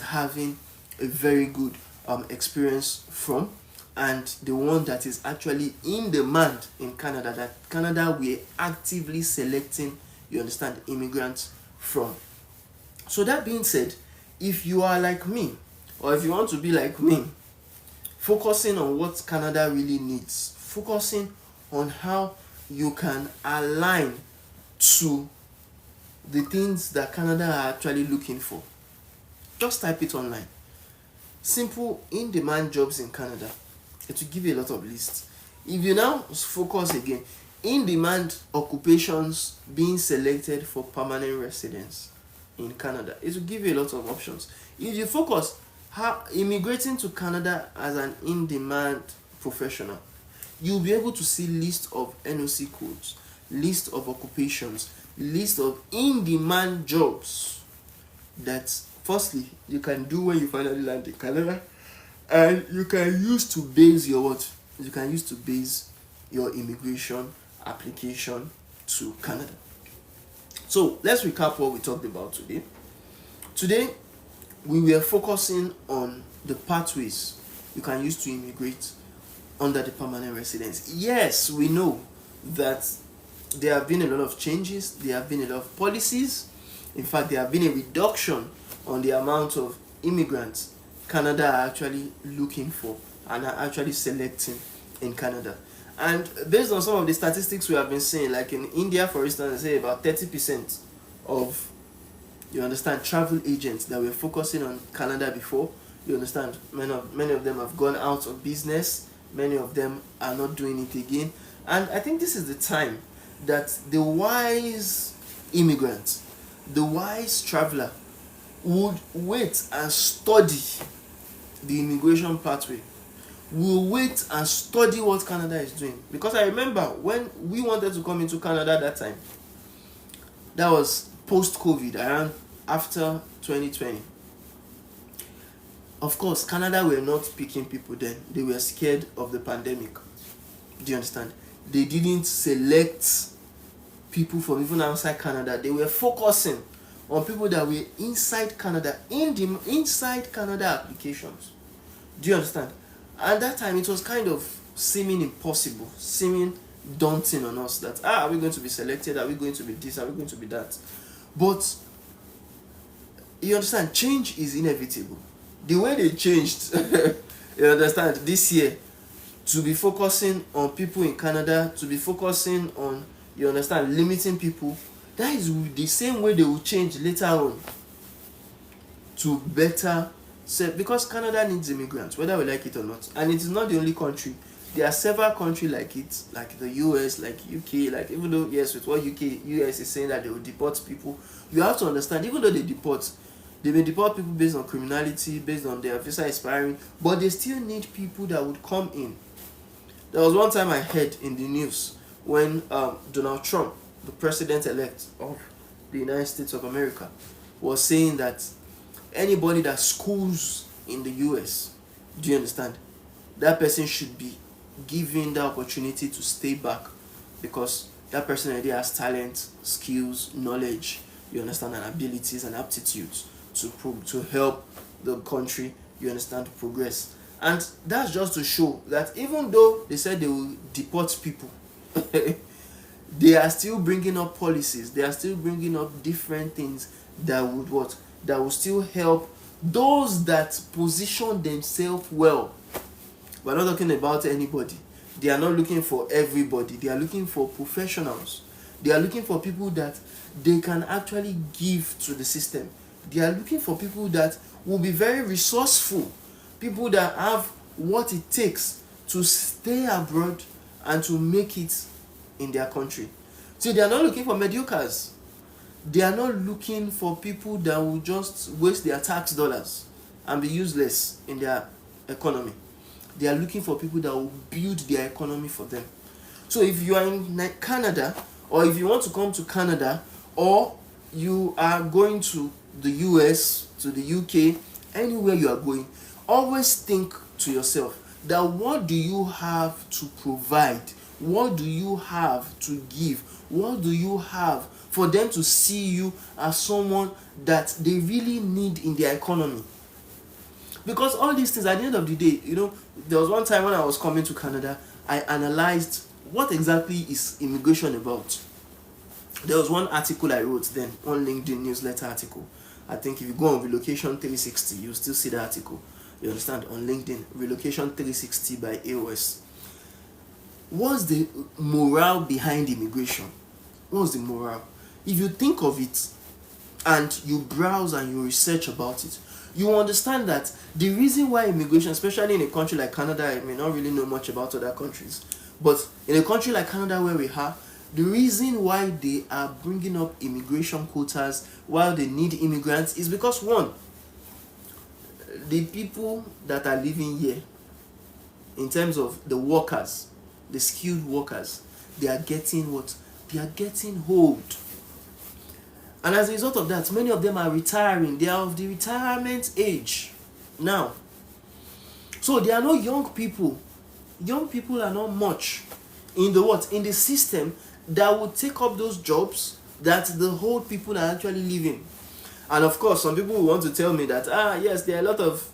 having a very good experience from, and the one that is actually in demand in Canada, that Canada we're actively selecting, you understand, immigrants from. So that being said, if you are like me, or if you want to be like me, focusing on what Canada really needs, focusing on how you can align to the things that Canada are actually looking for, just type it online. Simple in-demand jobs in Canada. It will give you a lot of lists. If you now focus again, in-demand occupations being selected for permanent residence in Canada, it will give you a lot of options. If you focus how immigrating to Canada as an in-demand professional, you'll be able to see list of NOC codes, list of occupations, list of in-demand jobs that firstly you can do when you finally land in Canada, and you can use to base your immigration application to Canada. So let's recap what we talked about today. Today we were focusing on the pathways you can use to immigrate under the permanent residence. Yes, we know that there have been a lot of changes, there have been a lot of policies. In fact, there have been a reduction on the amount of immigrants Canada are actually looking for and are actually selecting in Canada. And based on some of the statistics we have been seeing, like in India, for instance, they say about 30% of, you understand, travel agents that were focusing on Canada before, you understand, many of them have gone out of business, many of them are not doing it again. And I think this is the time that the wise immigrant, the wise traveler would wait and study the immigration pathway, will wait and study what Canada is doing. Because I remember when we wanted to come into Canada that time, that was post-COVID, around after 2020. Of course, Canada were not picking people then. They were scared of the pandemic. Do you understand? They didn't select people from even outside Canada. They were focusing on people that were inside Canada, inside Canada applications. Do you understand? At that time, it was kind of seeming impossible, seeming daunting on us that, are we going to be selected? Are we going to be this? Are we going to be that? But you understand, change is inevitable. The way they changed, you understand, this year, to be focusing on people in Canada, to be focusing on, you understand, limiting people, that is the same way they will change later on to better serve, because Canada needs immigrants, whether we like it or not. And it is not the only country. There are several countries like it, like the US, like UK, like, even though, yes, with what US is saying that they will deport people, you have to understand, even though they may deport people based on criminality, based on their visa expiring, but they still need people that would come in. There was one time I heard in the news when Donald Trump, the president-elect of the United States of America, was saying that anybody that schools in the US, do you understand, that person should be given the opportunity to stay back, because that person already has talent, skills, knowledge, you understand, and abilities and aptitudes to help the country, you understand, progress. And that's just to show that even though they said they will deport people they are still bringing up policies, they are still bringing up different things that would what, that will still help those that position themselves well. We're not talking about anybody. They are not looking for everybody. They are looking for professionals. They are looking for people that they can actually give to the system. They are looking for people that will be very resourceful, people that have what it takes to stay abroad and to make it in their country. So they are not looking for mediocres. They are not looking for people that will just waste their tax dollars and be useless in their economy. They are looking for people that will build their economy for them. So if you are in Canada, or if you want to come to Canada, or you are going to the US, to the UK, anywhere you are going, always think to yourself that what do you have to provide? What do you have to give? What do you have for them to see you as someone that they really need in their economy? Because all these things, at the end of the day, there was one time when I was coming to Canada, I analyzed what exactly is immigration about. There was one article I wrote then, one LinkedIn newsletter article. I think if you go on Relocation 360, you'll still see the article. You understand? On LinkedIn, Relocation 360 by A.O.S. What's the morale behind immigration? What's the morale? If you think of it and you browse and you research about it, you understand that the reason why immigration, especially in a country like Canada, I may not really know much about other countries, but in a country like Canada where we are, the reason why they are bringing up immigration quotas while they need immigrants is because, one, the people that are living here, in terms of the workers, the skilled workers, they are getting what? They are getting old. And as a result of that, many of them are retiring. They are of the retirement age now. So there are no young people. Young people are not much in the what? In the system that would take up those jobs that the old people are actually living. And of course, some people will want to tell me that, yes, there are a lot of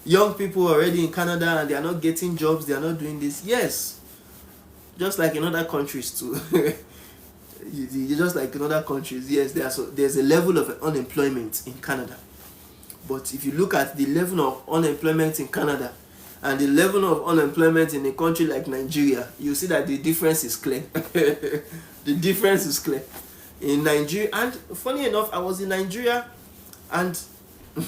young people already in Canada and they are not getting jobs, they are not doing this. Yes, just like in other countries too. Just like in other countries, yes, there's a level of unemployment in Canada. But if you look at the level of unemployment in Canada and the level of unemployment in a country like Nigeria, you see that the difference is clear. The difference is clear. In Nigeria, and funny enough, I was in Nigeria, and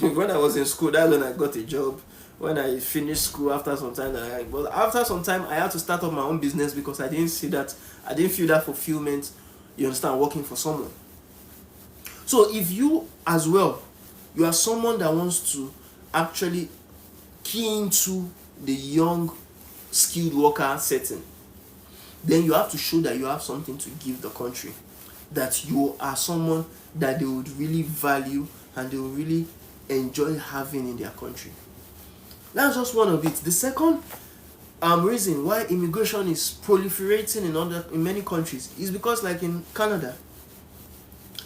when I was in school, that's when I got a job. When I finished school, after some time, I had to start up my own business because I didn't feel that fulfillment, you understand, working for someone. So if you as well, you are someone that wants to actually key into the young skilled worker setting, then you have to show that you have something to give the country, that you are someone that they would really value and they will really enjoy having in their country. That's just one of it. The second reason why immigration is proliferating in many countries is because, like in Canada,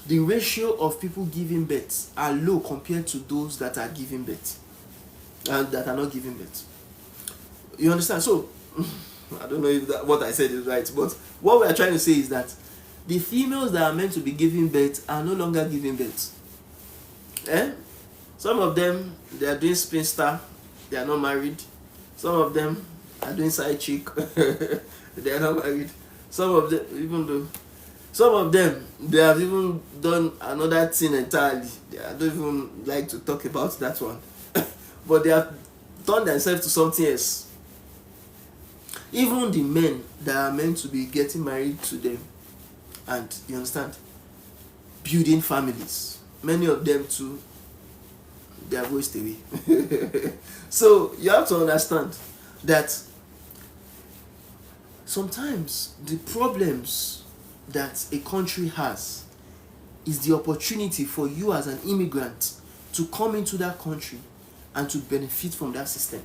the ratio of people giving birth are low compared to those that are giving birth and that are not giving birth. You understand? So I don't know if what I said is right, but what we are trying to say is that the females that are meant to be giving birth are no longer giving birth. Some of them, they are doing spinster, they are not married. Some of them are doing side chick, they are not married. Some of them, they have even done another thing entirely. I don't even like to talk about that one. But they have turned themselves to something else. Even the men that are meant to be getting married to them, and you understand, building families, many of them too, they are washed away. So you have to understand that sometimes the problems that a country has is the opportunity for you as an immigrant to come into that country and to benefit from that system.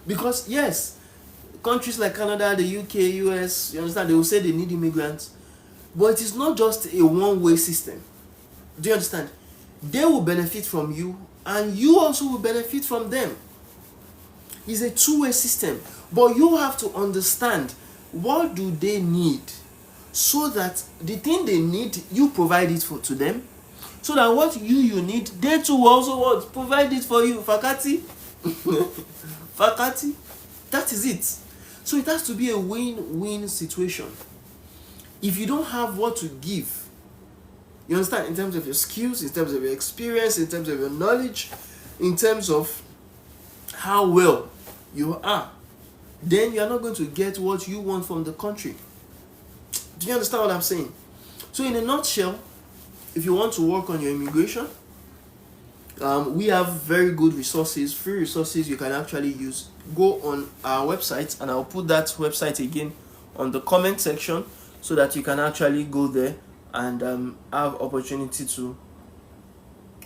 Because yes, countries like Canada, the UK, US, you understand, they will say they need immigrants, but it is not just a one-way system. Do you understand? They will benefit from you and you also will benefit from them. It's a two-way system, but you have to understand what do they need, so that the thing they need, you provide it to them, so that what you need, they too will also what, provide it for you. Fakati. Fakati. That is it. So it has to be a win-win situation. If you don't have what to give, you understand, in terms of your skills, in terms of your experience, in terms of your knowledge, in terms of how well you are, then you are not going to get what you want from the country. Do you understand what I'm saying? So in a nutshell, if you want to work on your immigration, we have very good resources, free resources you can actually use. Go on our website, and I'll put that website again on the comment section, so that you can actually go there and have opportunity to,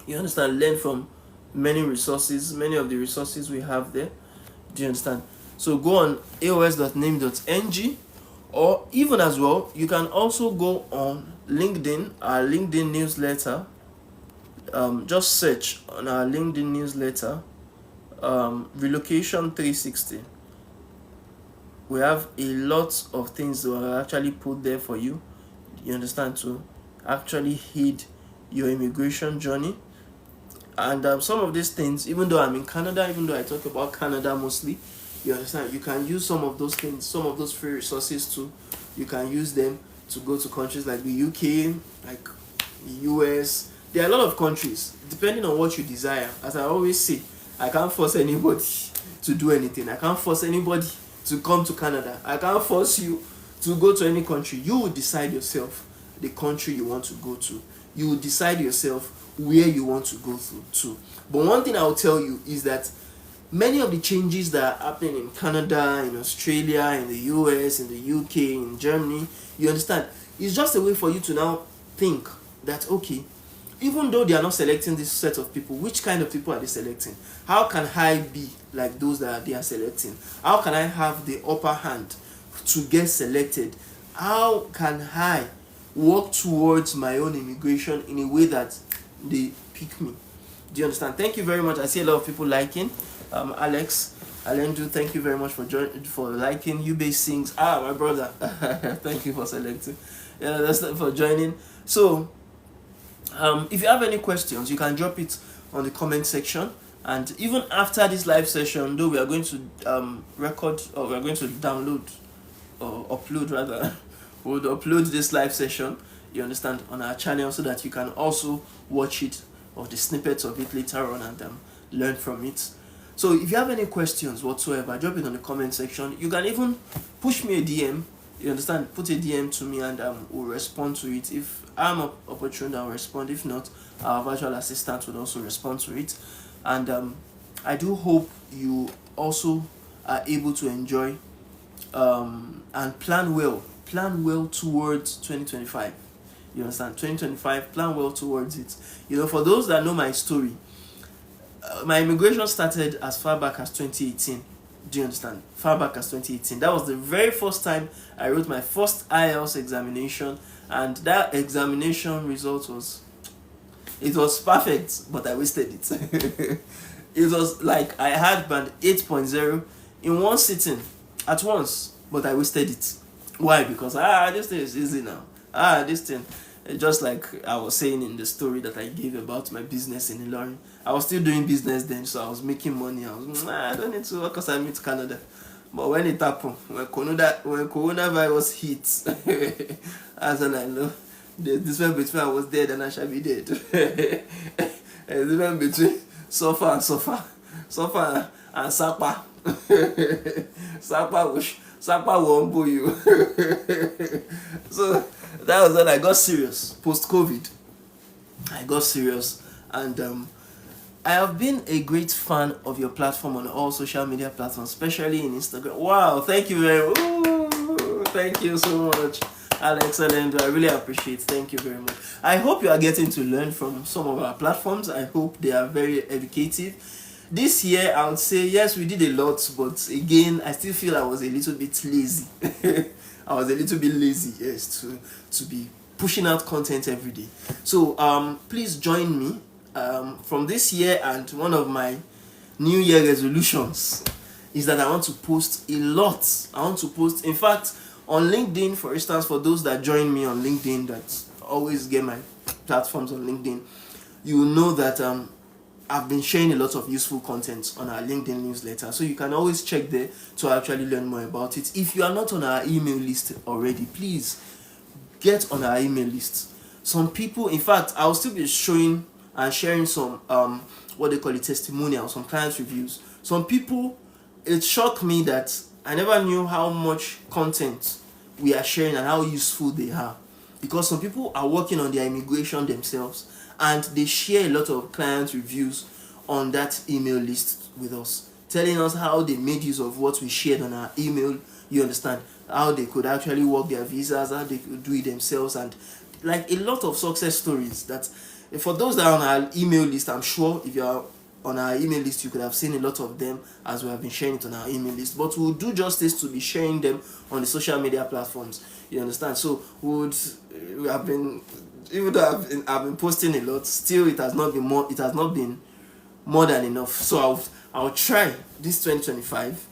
you understand, learn from many resources, many of the resources we have there. Do you understand? So go on aos.name.ng, or even as well, you can also go on LinkedIn, our LinkedIn newsletter. Just search on our LinkedIn newsletter, Relocation 360. We have a lot of things that are actually put there for you, you understand, to actually aid your immigration journey. And some of these things, even though I'm in Canada, even though I talk about Canada mostly, you understand, you can use some of those things, some of those free resources too. You can use them to go to countries like the UK, like the US. There are a lot of countries, depending on what you desire. As I always say, I can't force anybody to do anything. I can't force anybody to come to Canada. I can't force you to go to any country. You will decide yourself the country you want to go to. You will decide yourself where you want to go to. But one thing I will tell you is that many of the changes that are happening in Canada, in Australia, in the US, in the UK, in Germany, you understand, it's just a way for you to now think that, okay, even though they are not selecting this set of people, which kind of people are they selecting? How can I be like those that they are selecting? How can I have the upper hand to get selected? How can I work towards my own immigration in a way that they pick me? Do you understand? Thank you very much. I see a lot of people liking. Alex, Alendu, thank you very much for liking. Ube sings. My brother. Thank you for selecting. Yeah, that's for joining. So, if you have any questions, you can drop it on the comment section. And even after this live session, though, we are going to record, or we are going to download, or upload rather, we'll upload this live session, you understand, on our channel, so that you can also watch it, or the snippets of it later on, and learn from it. So if you have any questions whatsoever, drop it on the comment section. You can even push me a DM, you understand, put a DM to me, and we'll respond to it. If I'm opportune, I'll respond. If not, our virtual assistant will also respond to it. And I do hope you also are able to enjoy and plan well towards 2025. You understand? 2025, plan well towards it. You know, for those that know my story, my immigration started as far back as 2018. Do you understand? Far back as 2018. That was the very first time I wrote my first A.O.S examination, and that examination result was perfect, but I wasted it. It was like I had band 8.0 in one sitting at once, but I wasted it. Why? Because this thing is easy now. This thing, just like I was saying in the story that I gave about my business in Ilorin, I was still doing business then, so I was making money. I was I don't need to work because I moved to Canada. But when it happened, when coronavirus hit, as when I know the difference between I was dead and I shall be dead. The difference between suffer and sapa. Sapa will humble you. So that was when I got serious. Post-COVID, I got serious, and I have been a great fan of your platform on all social media platforms, especially in Instagram. Wow, thank you very much. Thank you so much, Alex. Excellent. I really appreciate it. Thank you very much. I hope you are getting to learn from some of our platforms. I hope they are very educative. This year, I would say, yes, we did a lot, but again, I still feel I was a little bit lazy. I was a little bit lazy, yes, to be pushing out content every day. So, please join me from this year, and one of my New Year resolutions is that I want to post a lot. I want to post, in fact, On LinkedIn, for instance, for those that join me on LinkedIn, that always get my platforms on LinkedIn, you will know that I've been sharing a lot of useful content on our LinkedIn newsletter, so you can always check there to actually learn more about it. If you are not on our email list already, please get on our email list. Some people, in fact, I'll still be showing and sharing some what they call it, testimonials, some client reviews. Some people, it shocked me that I never knew how much content we are sharing and how useful they are, because some people are working on their immigration themselves and they share a lot of client reviews on that email list with us, telling us how they made use of what we shared on our email. You understand, how they could actually work their visas, how they could do it themselves, and like a lot of success stories. That for those that are on our email list, I'm sure if you are on our email list, you could have seen a lot of them as we have been sharing it on our email list. But we'll do justice to be sharing them on the social media platforms. You understand? So we have been, even though I've been posting a lot, still it has not been more. It has not been more than enough. So I'll try this 2025.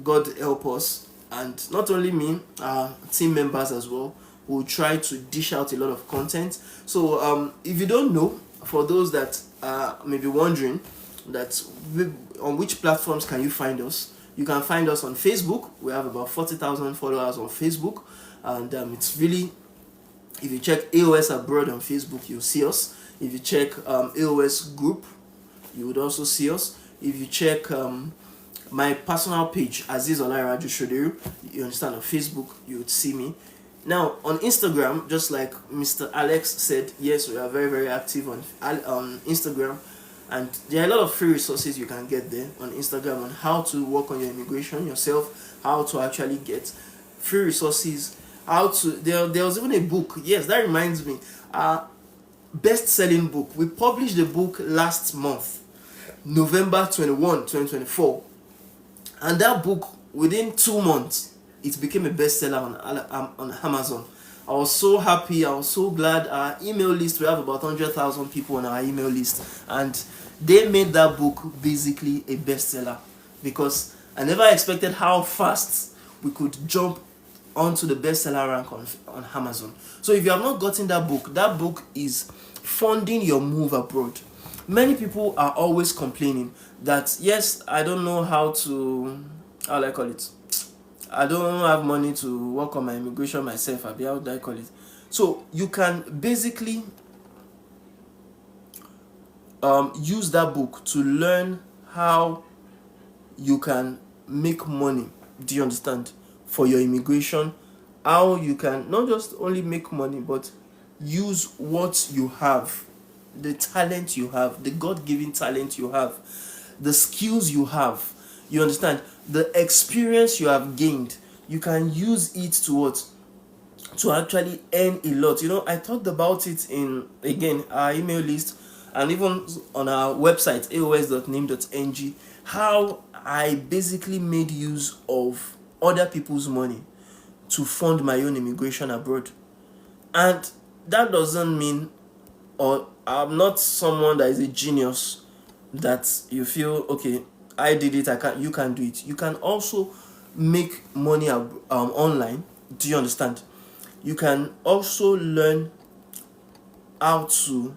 God help us, and not only me, our team members as well, will try to dish out a lot of content. So if you don't know, for those that may be wondering, that on which platforms can you find us, you can find us on Facebook. We have about 40,000 followers on Facebook, and it's really, if you check A.O.S abroad on Facebook, you'll see us. If you check A.O.S group, you would also see us. If you check my personal page, Aziz Olairaju Shoderu, you understand, on Facebook, you would see me. Now on Instagram, just like Mr. Alex said, yes, we are very, very active on Instagram, and there are a lot of free resources you can get there on Instagram on how to work on your immigration yourself, how to actually get free resources, how to, there was even a book, yes, that reminds me, best-selling book. We published the book last month, November 21, 2024, and that book, within 2 months, it became a bestseller on Amazon. I was so happy, I was so glad. Our email list, we have about 100,000 people on our email list, and they made that book basically a bestseller, because I never expected how fast we could jump onto the bestseller rank on Amazon. So if you have not gotten that book is Funding Your Move Abroad. Many people are always complaining that, yes, I don't know how to, how do I call it? I don't have money to work on my immigration myself. How do I call it? So you can basically use that book to learn how you can make money. Do you understand? For your immigration, how you can not just only make money, but use what you have, the talent you have, the God-given talent you have, the skills you have. You understand? The experience you have gained, you can use it to what? To actually earn a lot. You know, I talked about it in, again, our email list, and even on our website, aos.name.ng, how I basically made use of other people's money to fund my own immigration abroad. And that doesn't mean, or I'm not someone that is a genius, that you feel, okay, I did it, you can do it. You can also make money online. Do you understand? You can also learn how to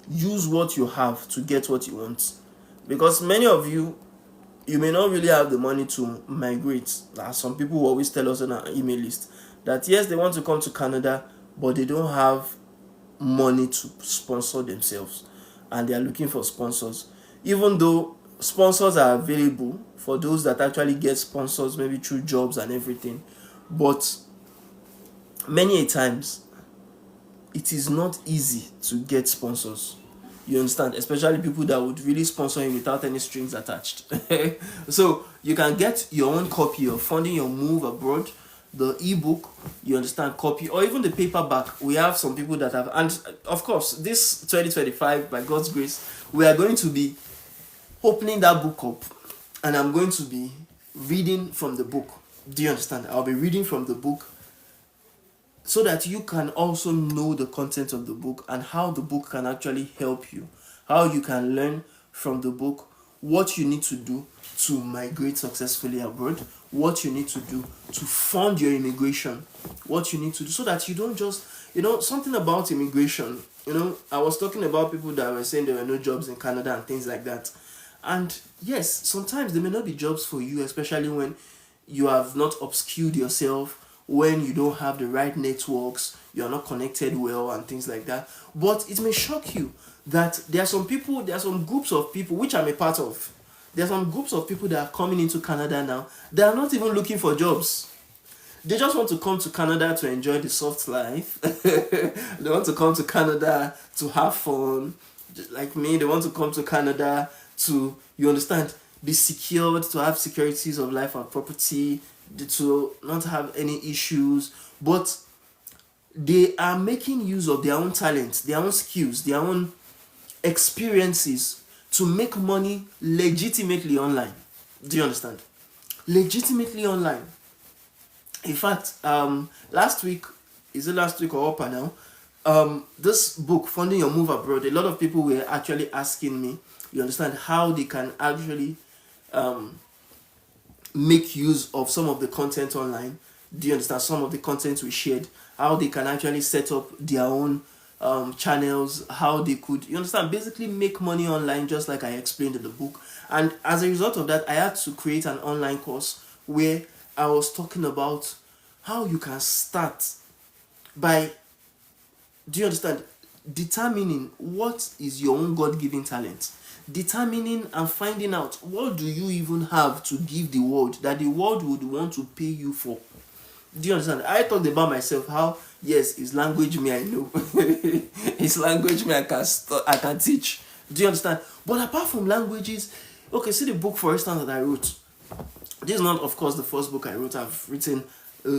use what you have to get what you want, because many of you may not really have the money to migrate. Some people will always tell us on our email list that, yes, they want to come to Canada, but they don't have money to sponsor themselves, and they are looking for sponsors, even though sponsors are available for those that actually get sponsors, maybe through jobs and everything. But many a times it is not easy to get sponsors. You understand? Especially people that would really sponsor you without any strings attached. So you can get your own copy of Funding Your Move Abroad, the ebook, you understand, copy, or even the paperback. We have some people that have, and of course, this 2025, by God's grace, we are going to be opening that book up, and I'm going to be reading from the book. Do you understand? I'll be reading from the book, so that you can also know the content of the book and how the book can actually help you, how you can learn from the book what you need to do to migrate successfully abroad, what you need to do to fund your immigration, what you need to do so that you don't just, something about immigration. I was talking about people that were saying there were no jobs in Canada and things like that. And yes, sometimes there may not be jobs for you, especially when you have not upskilled yourself, when you don't have the right networks, you are not connected well and things like that. But it may shock you that there are some people, there are some groups of people which I'm a part of. There are some groups of people that are coming into Canada now. They are not even looking for jobs. They just want to come to Canada to enjoy the soft life. They want to come to Canada to have fun. Like me, they want to come to Canada to, you understand, be secured, to have securities of life and property, to not have any issues. But they are making use of their own talents, their own skills, their own experiences to make money legitimately online. Do you understand? Legitimately online. In fact, last week, is it last week or upper now? This book, Funding Your Move Abroad, a lot of people were actually asking me, you understand, how they can actually make use of some of the content online. Do you understand? Some of the content we shared, how they can actually set up their own channels, how they could, you understand, basically make money online, just like I explained in the book. And as a result of that, I had to create an online course where I was talking about how you can start by, do you understand, determining what is your own God-given talent, determining and finding out what do you even have to give the world that the world would want to pay you for. Do you understand? I talked about myself, how yes, it's language me I know. It's language me I can teach. Do you understand? But apart from languages, okay, see the book, for instance, that I wrote. This is not, of course, the first book I wrote. I've written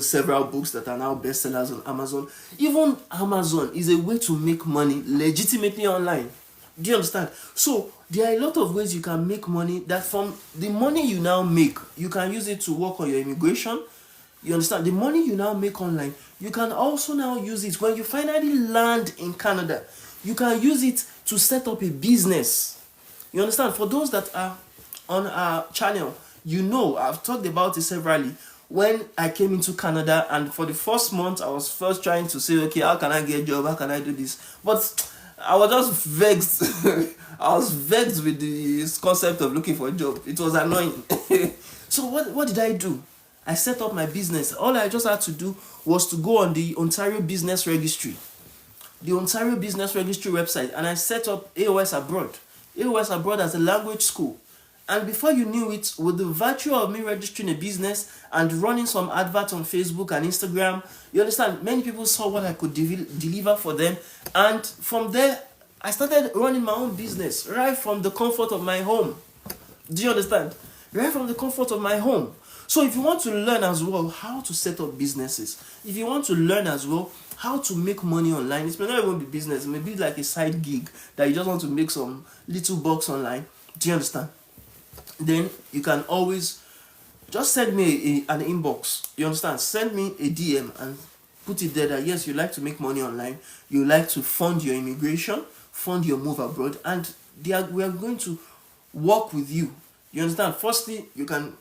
several books that are now bestsellers on Amazon. Even Amazon is a way to make money legitimately online. Do you understand? So there are a lot of ways you can make money, that from the money you now make, you can use it to work on your immigration. You understand? The money you now make online, you can also now use it when you finally land in Canada. You can use it to set up a business. You understand? For those that are on our channel, I've talked about it severally. When I came into Canada, and for the first month, I was first trying to say, okay, how can I get a job? How can I do this? But I was just vexed. I was vexed with this concept of looking for a job. It was annoying. So what did I do? I set up my business. All I just had to do was to go on the Ontario Business Registry. The Ontario Business Registry website, and I set up A.O.S. Abroad. A.O.S. Abroad as a language school. And before you knew it, with the virtue of me registering a business and running some adverts on Facebook and Instagram, you understand, many people saw what I could deliver for them. And from there, I started running my own business right from the comfort of my home. Do you understand? Right from the comfort of my home. So if you want to learn as well how to set up businesses, if you want to learn as well how to make money online, it may not even be business, it may be like a side gig that you just want to make some little bucks online. Do you understand? Then you can always just send me an inbox. You understand? Send me a DM and put it there that yes, you like to make money online, you like to fund your immigration, fund your move abroad, and we are going to work with you. You understand? Firstly, you can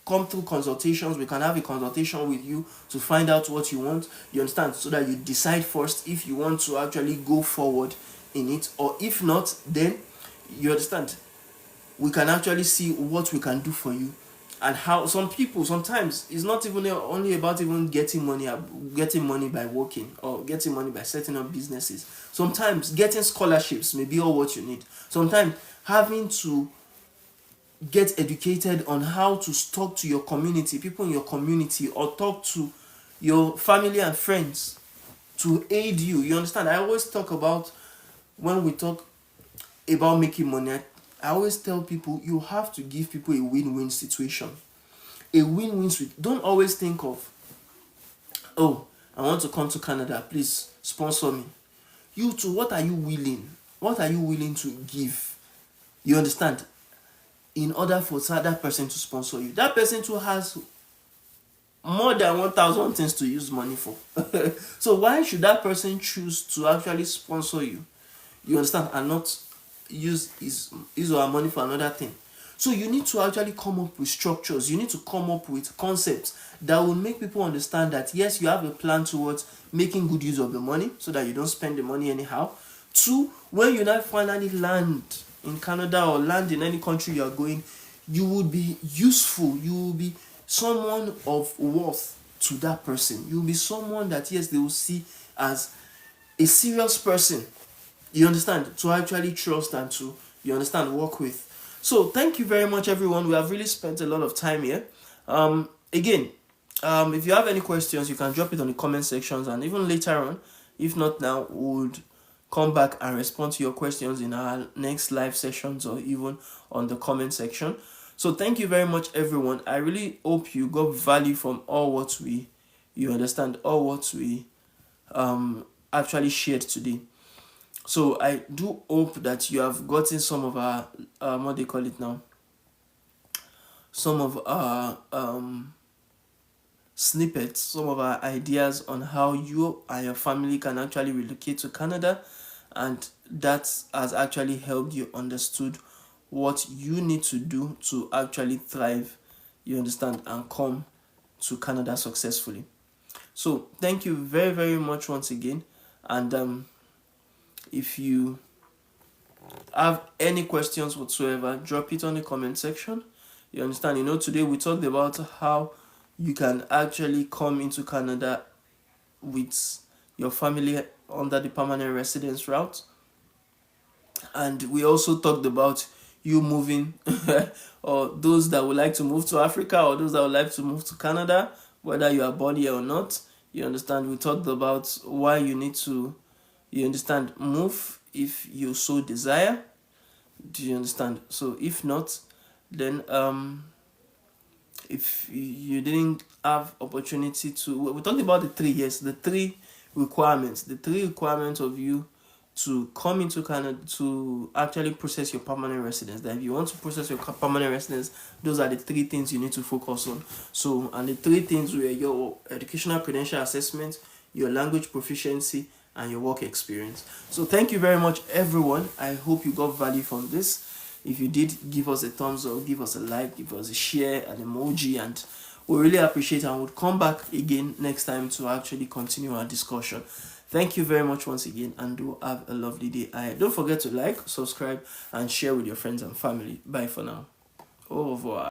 come through consultations. We can have a consultation with you to find out what you want. You understand? So that you decide first if you want to actually go forward in it, or if not, then you understand, we can actually see what we can do for you. And how some people, sometimes it's not even only about even getting money by working, or getting money by setting up businesses. Sometimes getting scholarships may be all what you need. Sometimes having to get educated on how to talk to your community, people in your community, or talk to your family and friends to aid you. You understand? I always talk about, when we talk about making money, I always tell people you have to give people a win-win situation. A win-win situation. Don't always think of, oh, I want to come to Canada, please sponsor me. You too, what are you willing? What are you willing to give? You understand? In order for that person to sponsor you. That person too has more than 1,000 things to use money for. So why should that person choose to actually sponsor you? You understand? And not use his or her money for another thing. So you need to actually come up with structures. You need to come up with concepts that will make people understand that yes, you have a plan towards making good use of the money so that you don't spend the money anyhow. Two, when you now finally land in Canada or land in any country you are going, you will be useful. You will be someone of worth to that person. You will be someone that yes, they will see as a serious person, you understand, to actually trust and to, you understand, work with. So thank you very much, everyone. We have really spent a lot of time here. Again, if you have any questions, you can drop it on the comment sections, and even later on, if not now, we would come back and respond to your questions in our next live sessions or even on the comment section. So thank you very much, everyone. I really hope you got value from all what we, you understand, all what we actually shared today. So I do hope that you have gotten some of our what they call it now, some of our snippets, some of our ideas on how you and your family can actually relocate to Canada, and that has actually helped you understood what you need to do to actually thrive, you understand, and come to Canada successfully. So thank you very, very much once again. And if you have any questions whatsoever, drop it on the comment section. You understand? You know, today we talked about how you can actually come into Canada with your family under the permanent residence route. And we also talked about you moving, or those that would like to move to Africa, or those that would like to move to Canada, whether you are born here or not. You understand? We talked about why you need to, you understand, move if you so desire. Do you understand? So if not, then if you didn't have opportunity to, we talked about the 3 years, the three requirements of you to come into Canada to actually process your permanent residence. That if you want to process your permanent residence, those are the 3 things you need to focus on. So, and the 3 things were your educational credential assessment, your language proficiency, and your work experience. So thank you very much, everyone. I hope you got value from this. If you did, give us a thumbs up, give us a like, give us a share, an emoji, and we really appreciate it, and we'll come back again next time to actually continue our discussion. Thank you very much once again, and do have a lovely day. Don't forget to like, subscribe, and share with your friends and family. Bye for now. Au revoir.